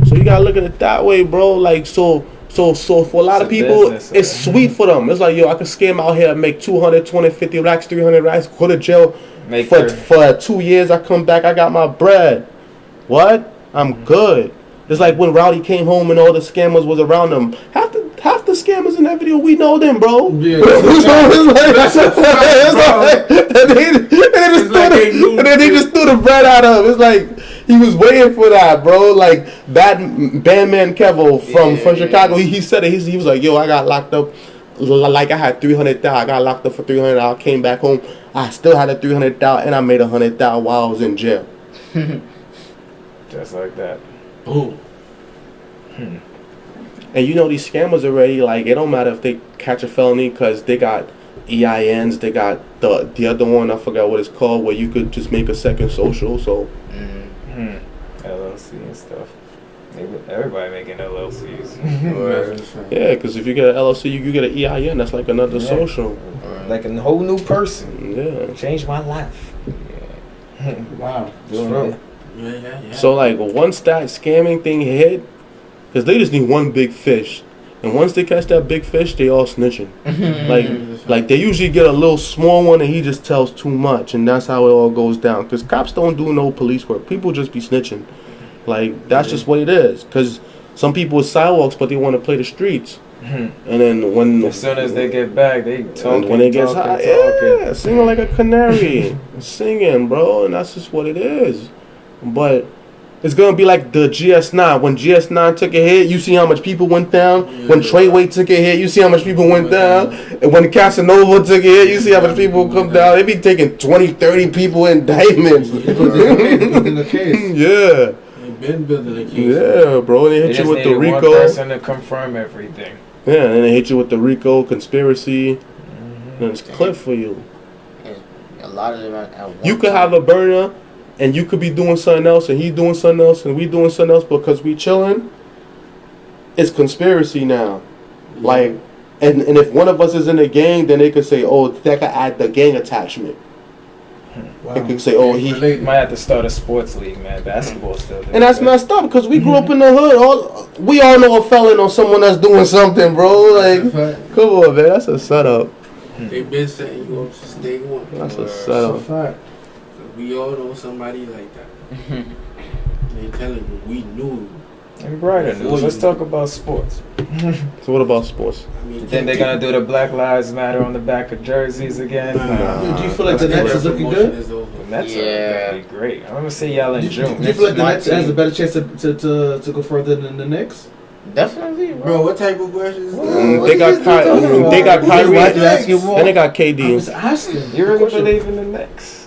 So you gotta look at it that way, bro. Like so for a lot of people, it's sweet for them. It's like, yo, I can scam out here and make 200, 250 racks, 300 racks, go to jail for 2 years. I come back, I got my bread. What? I'm good. It's like when Rowdy came home and all the scammers was around him. Half the scammers in that video, we know them, bro. Yeah. They just threw the bread out of him. It's like he was waiting for that, bro. Like that Bandman Kevo from Chicago. He said it. He was like, yo, I got locked up. Like I had $300,000. I got locked up for $300,000. I came back home. I still had a $300,000, and I made $100,000 while I was in jail. Just like that. Ooh. And you know these scammers already, like, it don't matter if they catch a felony because they got EINs, they got the other one, I forgot what it's called, where you could just make a second social, so. LLC and stuff. Everybody making LLCs. Yeah, because if you get an LLC, you get an EIN, that's like another social. Like a whole new person. Yeah. Changed my life. Yeah. Wow. Doing Yeah. So, like, once that scamming thing hit, because they just need one big fish. And once they catch that big fish, they all snitching. Like they usually get a little small one and he just tells too much. And that's how it all goes down. Because cops don't do no police work. People just be snitching. Like, that's just what it is. Because some people with sidewalks, but they want to play the streets. And then as soon as they get back, they talk. When they get high, yeah, singing like a canary. Singing, bro. And that's just what it is. But it's going to be like the GS9. When GS9 took a hit, you see how much people went down. When Treyway took a hit, you see how much people went down. And when Casanova took a hit, you see how much people come down. They be taking 20, 30 people indictments. Building the case. Yeah. They've been building the case. Yeah, bro. They hit you with the RICO. One person to confirm everything. Yeah, and then they hit you with the RICO conspiracy. And it's clip for you. A lot of them at one You could have a burner. And you could be doing something else, and he doing something else, and we doing something else because we chilling. It's conspiracy now. Like, and if one of us is in a gang, then they could say, oh, that could add the gang attachment. Wow. They could say, oh, he might have to start a sports league, man. Basketball still. And that's messed up because we grew up in the hood. We all know a felon or someone that's doing something, bro. Like, come on, man. That's a setup. They've been setting you up since day one. That's a setup. We all know somebody like that. They telling you, we knew. And brighter news. Let's talk about sports. So what about sports? I mean, You think they're gonna do the Black Lives Matter on the back of jerseys again? Do you feel like the Nets is looking good? The Nets are gonna be great. I'm gonna see y'all in June. Do you feel like the Nets has a better chance to go further than the Knicks? Definitely, Bro, what type of questions? They got Kyrie, and they got KD. I was asking. You really believe in the Knicks?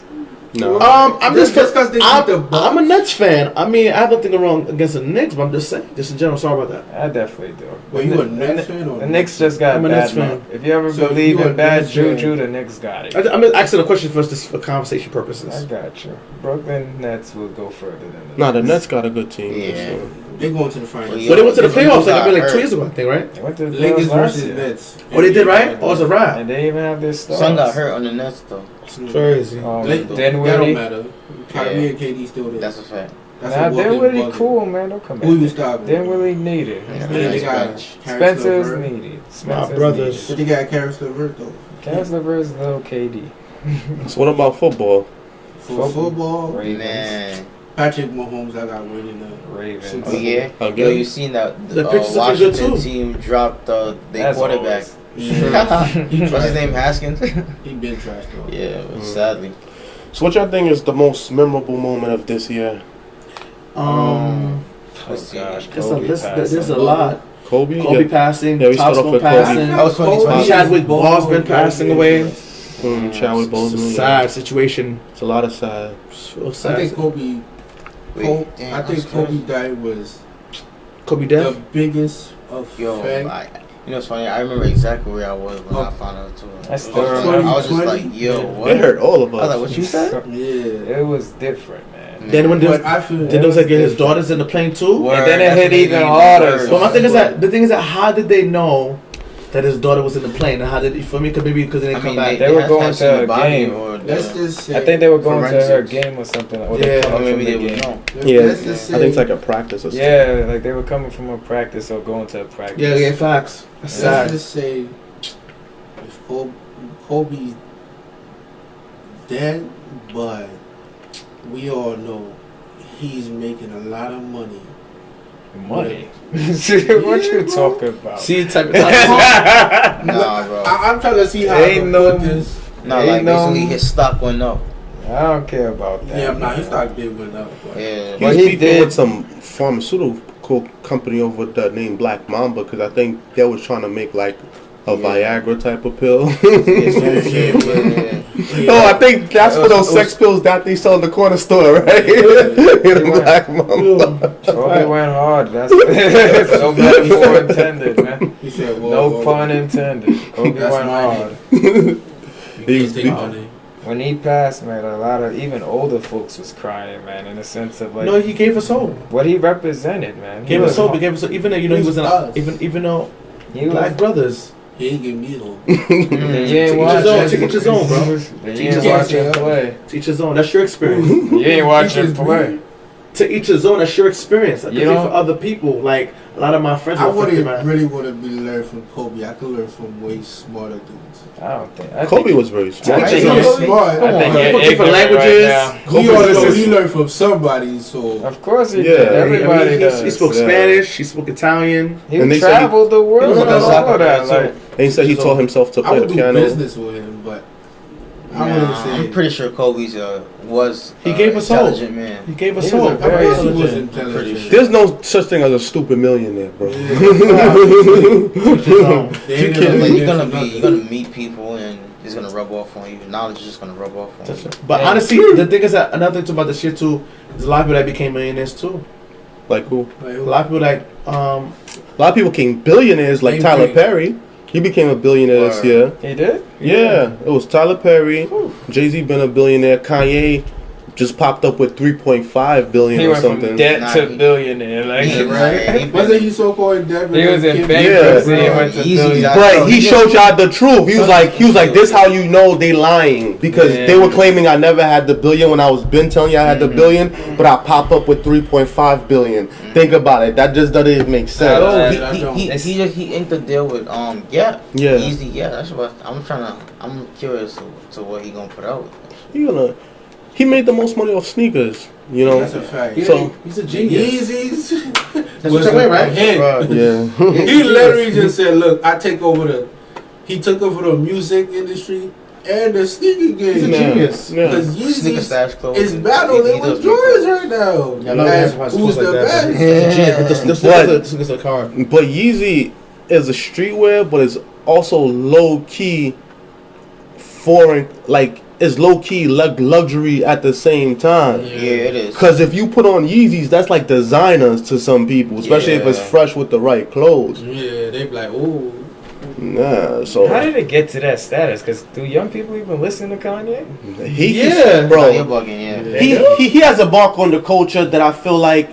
No. I'm just because they beat the Bucks. I'm a Nets fan. I mean, I have nothing wrong against the Knicks, but I'm just saying, just in general. Sorry about that. I definitely do. Well, you a Nets fan or the Knicks just got I'm a bad Nets fan. luck. If you ever So believe you a in bad Nets fan. juju, the Knicks got it. I'm just asking a question first, just for conversation I purposes. got you. Brooklyn Nets will go further than the Nah, the Knicks. Nets got a good team. Yeah. They going to the finals. Well, But they went to the If playoffs you like got 2 hurt. years ago, I think, right? They went to the Lakers playoffs last versus year. Nets. Oh, they did, right? Oh, it's a wrap. And they even have their stars. Son got hurt on the Nets though. Crazy. That Dinwiddie. don't matter. Kyrie Yeah. and KD still there. That's a fact. That's Nah, a walk-in Dinwiddie bucket. cool, man. Don't come Who you back. stopping? Dinwiddie needed. Yeah, They nice got bench. Spencer's Karis LeVert. needed. Spencer's brothers. They got Karis LeVert though. Cass LeVert's little KD. So what about football? For football, Ravens. Man. Patrick Mahomes, I got winning the Ravens. Oh yeah. Again? Yo, you seen that The pictures looking good, Washington too. team dropped their As quarterback. always. What's his name? Haskins. He been trash though. Yeah, but sadly. So what y'all think is the most memorable moment of this year? Oh Let's see. gosh, There's Kobe a passing. lot. Kobe? Kobe Yeah. passing, Yeah, we start off Tosmo with Kobe. passing. That was 2020. Chadwick Boseman passing away. Chadwick It's a Boseman. sad situation. It's a lot of sad. So I sad. think Kobe. Wait, damn, I think that's Kobe crazy. died was Kobe the death. biggest of Yo, fact. you know, it's funny. I remember exactly where I was when I found out too. I still I remember. was just like, yo, what? It hurt all of I was like, us. what you said? Yeah. It was different, man. Then when But I feel then there was like his daughters in the plane too. Word, And then it that's hit what even made me harder. nervous. But my thing is that how did they know that his daughter was in the plane? And how did for me? Cause maybe because they didn't come back. They were had going have to seen a the body game. or let's the- just say. I think they were going to her Forensics. game or something. Or Yeah, they or coming maybe from they the would game. know. Yeah, Let's just I think it's say- like a practice or something. Yeah, like they were coming from a practice or going to a practice. Yeah, facts. That's Let's sad. just say if Kobe's dead, but we all know he's making a lot of money. Money. What you talking about? See type of Nah, bro. I'm trying to see how Ain't to no- put this. No, Ain't like no- basically his stock went up. I don't care about that. Yeah, nah, man. his stock did went up. But Yeah. He Well, was he beefing did- with some pharmaceutical company over the name Black Mamba because I think they was trying to make like a Viagra type of pill. Oh, I think that's for those sex pills that they sell in the corner store, right? In Black Mamba. Kobe went hard. That's no metaphor intended, man. he said, well, No well, pun intended. Kobe That's went my hard. you He's can't take beat- money. When he passed, man, a lot of even older folks was crying, man, in the sense of like No, he gave us hope. what he represented, man. Gave us hope. He gave us hope. Even though you know he was in Us. even though He was. Black Brothers. He ain't give me hope. You ain't To each watching. his own, to each his own, bro. You To ain't each his watching own. play. Teach his own. That's your experience. You ain't watching play. To each his own. That's your experience. I You think know- for other people, like a lot of my friends. I were affected by wouldn't it. really want to be learn from Kobe. I could learn from way smarter dudes. I don't think. I Kobe think, was very smart. I He's think so you're- smart. I think on. you're Different ignorant languages. right now. He already know Kobe- he learned from somebody, so Of course he Yeah. did. I mean, Everybody he does. spoke Yeah. Spanish. He spoke Italian. He And they said he- traveled the world No, and no, no, all of no. that. Like, And he said he taught himself to I play would the do piano. business with him, but I wouldn't say. I'm pretty sure Kobe's was He gave us hope. intelligent man. He gave us He was a hope. very I think he was intelligent. intelligent. There's no such thing as a stupid millionaire, bro. They ain't Like, never you're did gonna meet people and it's gonna rub off on you. Knowledge is just gonna rub off on you. But Yeah. honestly, the thing is that another thing too about this shit too is a lot of people that became millionaires too. Like who? Like, A lot of people like A lot of people became billionaires, like Same Tyler thing. Perry. He became a billionaire this Word. year. he did. Yeah, it was Tyler Perry. Jay-Z been a billionaire. Kanye just popped up with 3.5 billion He or went from something. debt Nah, to he- billionaire. Like, Right? wasn't he so called dead? he was in Kimmel? bankruptcy Yeah. and went to Easy, billionaire. Bro, But he showed y'all the truth. He was like, this how you know they lying. Because Yeah. they were claiming I never had the billion when I was been telling you I had the billion, but I pop up with 3.5 billion. Think about it. That just doesn't even make sense. Yeah. He inked a deal with yeah. Yeah. Easy, yeah. That's what I'm curious to what he gonna put out. He made the most money off sneakers, you know? That's a fact. So, he's a genius. Yeezys. That's what you're right? Yeah. yeah. He literally just said, "Look, I take over the." He took over the music industry and the sneaker game. He's a genius. Because Sneaker Yeezy stash clothes. is battling with Jordans right now. Yeah, I know And that's who's the best? This is a car. But Yeezy is a streetwear, but it's also low key foreign, like it's low key luxury at the same time. Yeah, it is. Because if you put on Yeezys, that's like designers to some people, especially if it's fresh with the right clothes. Yeah, they be like, ooh. Nah, so How did it get to that status? Because do young people even listen to Kanye? bro, You're bugging, yeah. he has a mark on the culture that I feel like.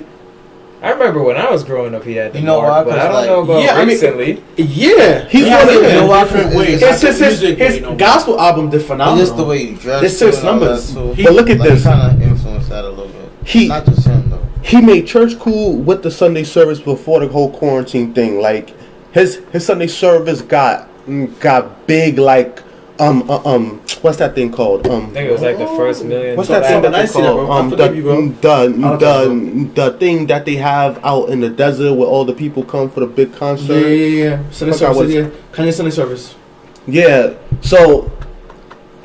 I remember when I was growing up, he had the You know mark, why? but I 'Cause, don't know like, about recently. Yeah, He's yeah, one of yeah. them. You know why? Different ways. His gospel album did phenomenal. It's just the way you dress. There's too, 6 and all numbers. that, too. But look at Like, this. kind of influenced that a little bit. Not just him though. He made church cool with the Sunday service before the whole quarantine thing. Like his Sunday service got big. Like what's that thing called? I think it was like the first million. What's that thing that they call? The thing that they have out in the desert where all the people come for the big concert. Yeah. Sunday service. Yeah. Kanye Sunday service. Yeah. So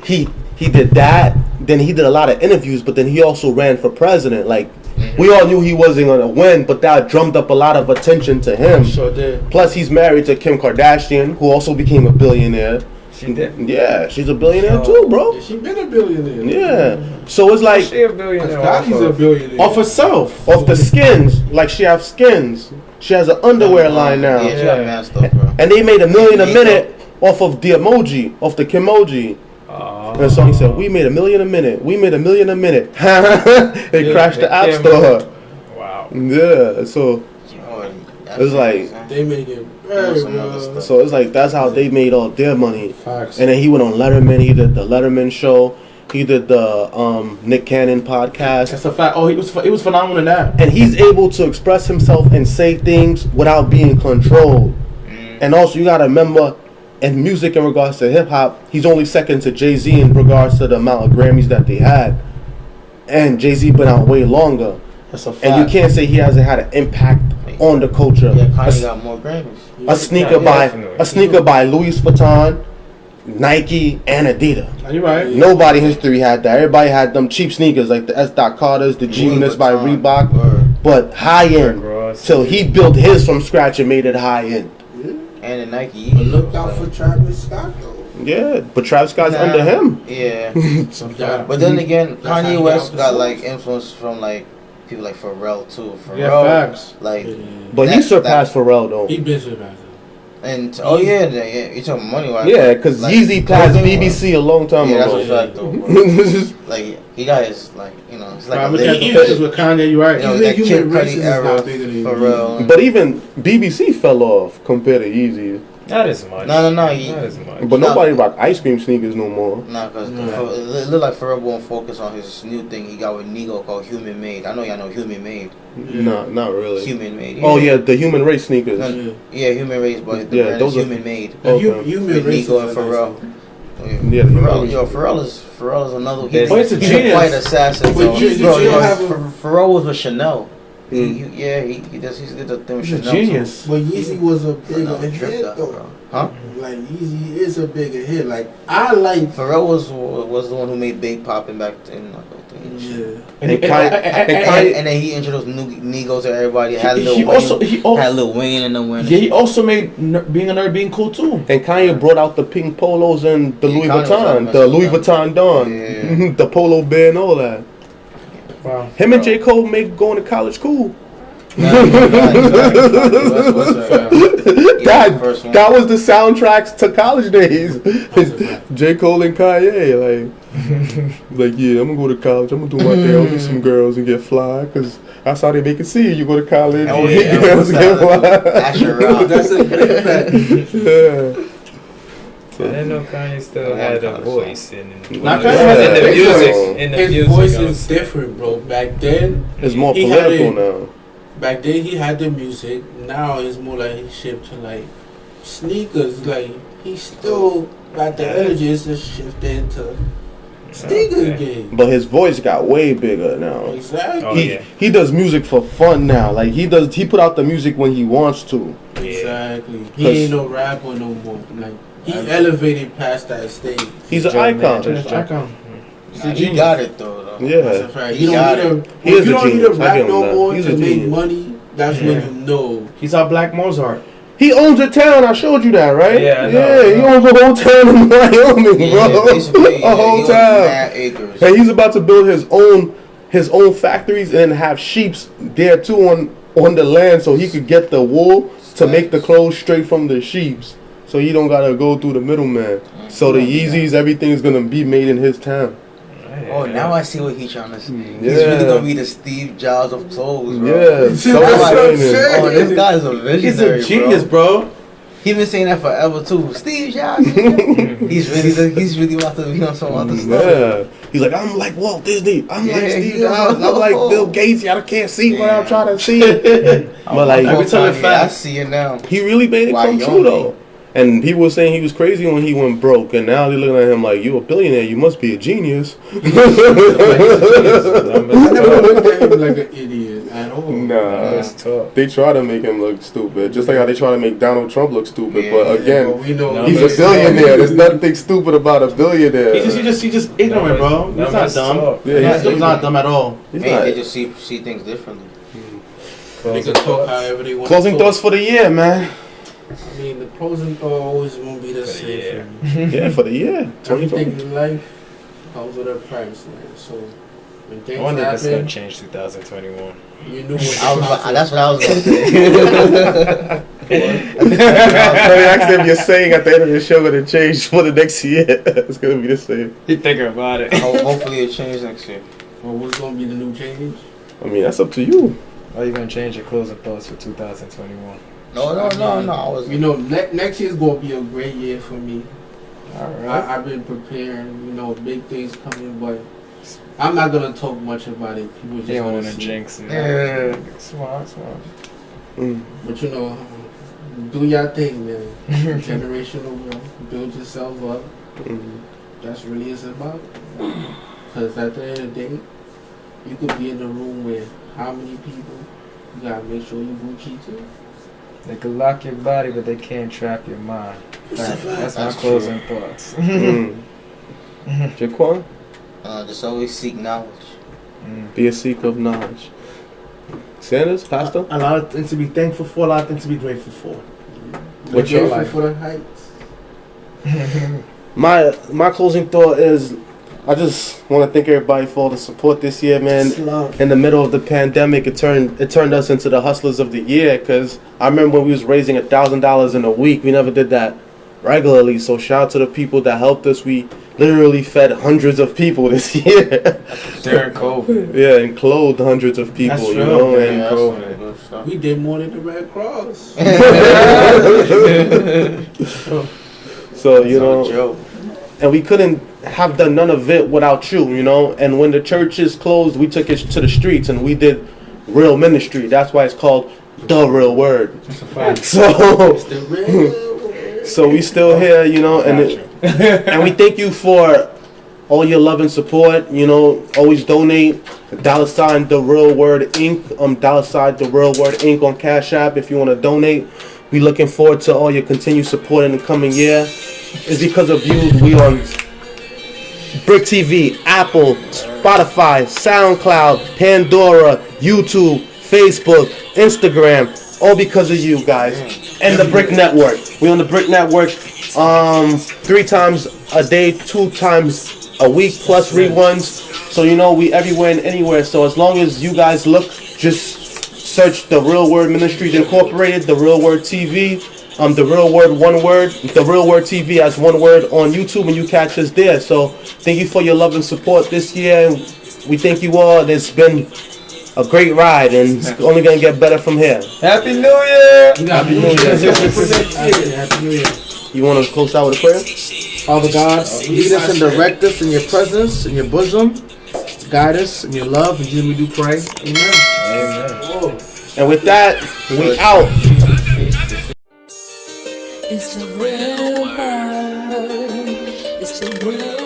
he did that. Then he did a lot of interviews, but then he also ran for president. Like we all knew he wasn't gonna win, but that drummed up a lot of attention to him. Sure did. Plus, he's married to Kim Kardashian, who also became a billionaire. She did. Yeah, she's a billionaire too, bro. She been a billionaire. Yeah. So it's like She a billionaire. Scotty's a billionaire. Off herself. off the skins, like she have skins. She has an underwear line now, Yeah, she got mad stuff, bro. and they made $1 million a minute off of the emoji, off the Kimmoji. And so he said, "We made $1 million a minute. We made $1 million a minute." It crashed the app store. Wow. Yeah. So it's like. They make it very well. So it's like that's how they made all their money. Facts. And then he went on Letterman. He did the Letterman show. He did the Nick Cannon podcast. That's a fact. Oh, he was phenomenal in that. And he's able to express himself and say things without being controlled. And also you gotta remember, in music in regards to hip hop, he's only second to Jay-Z in regards to the amount of Grammys that they had. And Jay-Z been out way longer. That's a fact. And you can't say he hasn't had an impact on the culture. Yeah, Kanye got more Grammys. A sneaker by Louis Vuitton, Nike, and Adidas. You're right. Nobody in history had that. Everybody had them cheap sneakers like the S. Carter's, the G-Units by Reebok, but high end. So he built his from scratch and made it high end. And the Nike. But look out for Travis Scott though. Yeah, but Travis Scott's under him. Yeah. Yeah. But then again, That's how Kanye he West got outperforms. like influence from like people like Pharrell too. Pharrell, Yeah, facts. like, But he surpassed Pharrell though. He been surpassed. and you talking money wise? Yeah, because like, Yeezy passed clothing BBC a long time Yeah, that's ago. a fact though. Bro. Like he got his like it's like I'm a looking at the little- pictures with Kanye. You're right. you know, Even that human Kid races Cudi is era, not bigger than Pharrell. But even BBC fell off compared to Yeezy. Not as much. No. Not as much. But nobody rock ice cream sneakers no more. Nah, because it looked like Pharrell won't focus on his new thing he got with Nigo called Human Made. I know y'all know Human Made. No, not really. Human Made. Oh yeah, the human race sneakers. Yeah, Human Race, but the Yeah, brand those is are- Human Made. Okay. Human With races Nigo and are Pharrell. Yeah, Pharrell is another. But it's a he's genius. quite assassin. But you don't have a- Pharrell was with Chanel. He did the thing with He's a Chanel. genius. But Yeezy was a Pharrell bigger tripped hit out, though. bro. Huh? Like Yeezy is a bigger hit. Like I like. Pharrell was the one who made Big Poppin' back in Yeah. And Kanye, and then he introduced Nigo to everybody. Had He Lil also Wayne, had Lil Wayne in the winner. yeah, he also made being a nerd being cool too. and Kanye brought out the pink polos and the Yeah, Louis Kanye was Vuitton, like the Louis messing Vuitton Don, Yeah. the polo bear and all that. Wow. Him and J. Cole make going to college cool. That was the soundtracks to college days. J. Cole and Kanye, like yeah, I'm gonna go to college. I'm gonna do my thing. I'll get some girls and get fly, cause that's how they make it see you go to college. Oh, you get girls and get fly. That's a great fact. Yeah. I didn't know Kanye still had a voice in the Not music. In the His music, voice I is was- different, bro. Back then, It's more he had political it- now. back then he had the music. Now it's more like he shifted to like sneakers. Like he still got the energy. It's just shifting to sneakers game. But his voice got way bigger now. Exactly. Oh, he yeah. he does music for fun now. Like he put out the music when he wants to. Exactly. He 'Cause- ain't no rapper no more. Like He elevated past that stage. He's an icon. He got it though. Yeah. That's a fact. He You got don't He is a need genius. to I rap give him no that. more He's to a make genius. money. That's when you know. He's our Black Mozart. He owns a town. I showed you that, right? Yeah, I know. He owns a whole town in Wyoming, Yeah, bro. basically, A whole he owns town. mad acres. And he's about to build his own factories and have sheeps there too on the land, so he could get the wool to make the clothes straight from the sheeps. So he don't gotta go through the middleman. So the Yeezys, everything's gonna be made in his town. Oh, now I see what he's trying to say. He's Yeah. really gonna be the Steve Jobs of clothes, bro. Yeah, so That's what I'm exciting. saying. Oh, this guy's a visionary. He's a genius, bro. He been saying that forever too. Steve Jobs. he's really about to be on some other stuff. Yeah, he's like, I'm like Walt Disney. I'm like Yeah, Steve he Jobs. is. I'm like Bill Gates. Y'all can't see what I'm trying to see. But like, Every time I see it now. he really made it come true Wyoming. though. And people were saying he was crazy when he went broke, and now they're looking at him like, you a billionaire, you must be a genius. I never looked at him like an idiot at all. Nah, That's tough. they try to make him look stupid, just like how they try to make Donald Trump look stupid. Yeah, but again, But we know he's a billionaire. There's nothing stupid about a billionaire. He's just ignorant, bro. He's not dumb. Yeah, He's not dumb at all. He's Man, not. they just see things differently. They can talk however they want. Closing to thoughts for the year, man. I mean, the closing thought always won't be the same. Yeah, for the year. Everything in life comes with a price, man. So when I things wonder if it's gonna happen, change 2021. you knew what That's what I was gonna say. Let me ask them, you're saying at the end of the show gonna change for the next year. It's gonna be the same. You thinking about it? Hopefully it changes next year. Well, what's gonna be the new change? I mean, that's up to you. Are you gonna change your closing thoughts for 2021? No. I was. You know, next year's gonna be a great year for me. Alright. I've been preparing. You know, big things coming, but I'm not gonna talk much about it. People just You don't wanna wanna see. jinx it. Yeah. Smart. But you know, do your thing, man. Generational wealth. Build yourself up. That's really it's about. Because at the end of the day, you could be in the room with how many people. You gotta make sure you Gucci too. They can lock your body, but they can't trap your mind. That's my That's closing thoughts. Jaquan, Just always seek knowledge. be a seeker of knowledge. Sanders, Pastor? A lot of things to be thankful for, a lot of things to be grateful for. What's your Grateful life? for the heights. My closing thought is, I just want to thank everybody for all the support this year, man. In the middle of the pandemic, it turned us into the hustlers of the year. Because I remember when we was raising $1,000 in a week, we never did that regularly. So shout out to the people that helped us. We literally fed hundreds of people this year. During COVID. Yeah, and clothed hundreds of people. That's You true. know, Yeah, and that's some good stuff. We did more than the Red Cross. so you know. Joke. And we couldn't have done none of it without you, you know. And when the churches closed, we took it to the streets and we did real ministry. That's why it's called the real word. So we still here, you know, and we thank you for all your love and support. You know, always donate. $ the real word Inc. $ the real word Inc. on Cashapp if you want to donate. We looking forward to all your continued support in the coming year. It's because of you we on Brick TV, Apple, Spotify, Soundcloud, Pandora, YouTube, Facebook, Instagram, all because of you guys. And the Brick Network. We on the Brick Network 3 times a day, 2 times a week plus reruns. So you know we everywhere and anywhere. So as long as you guys look, just search The Real Word Ministries Incorporated, The Real Word TV. The Real Word, one word. The Real Word TV as one word on YouTube, and you catch us there. So thank you for your love and support this year. We thank you all. It's been a great ride, and it's only gonna get better from here. Happy New Year! Happy New Year. Happy New Year. You want to close out with a prayer? Father God, lead us and direct us in your presence, in your bosom. Guide us in your love. In Jesus we do pray. Amen. Amen. And with that, we out. It's the real word. It's the real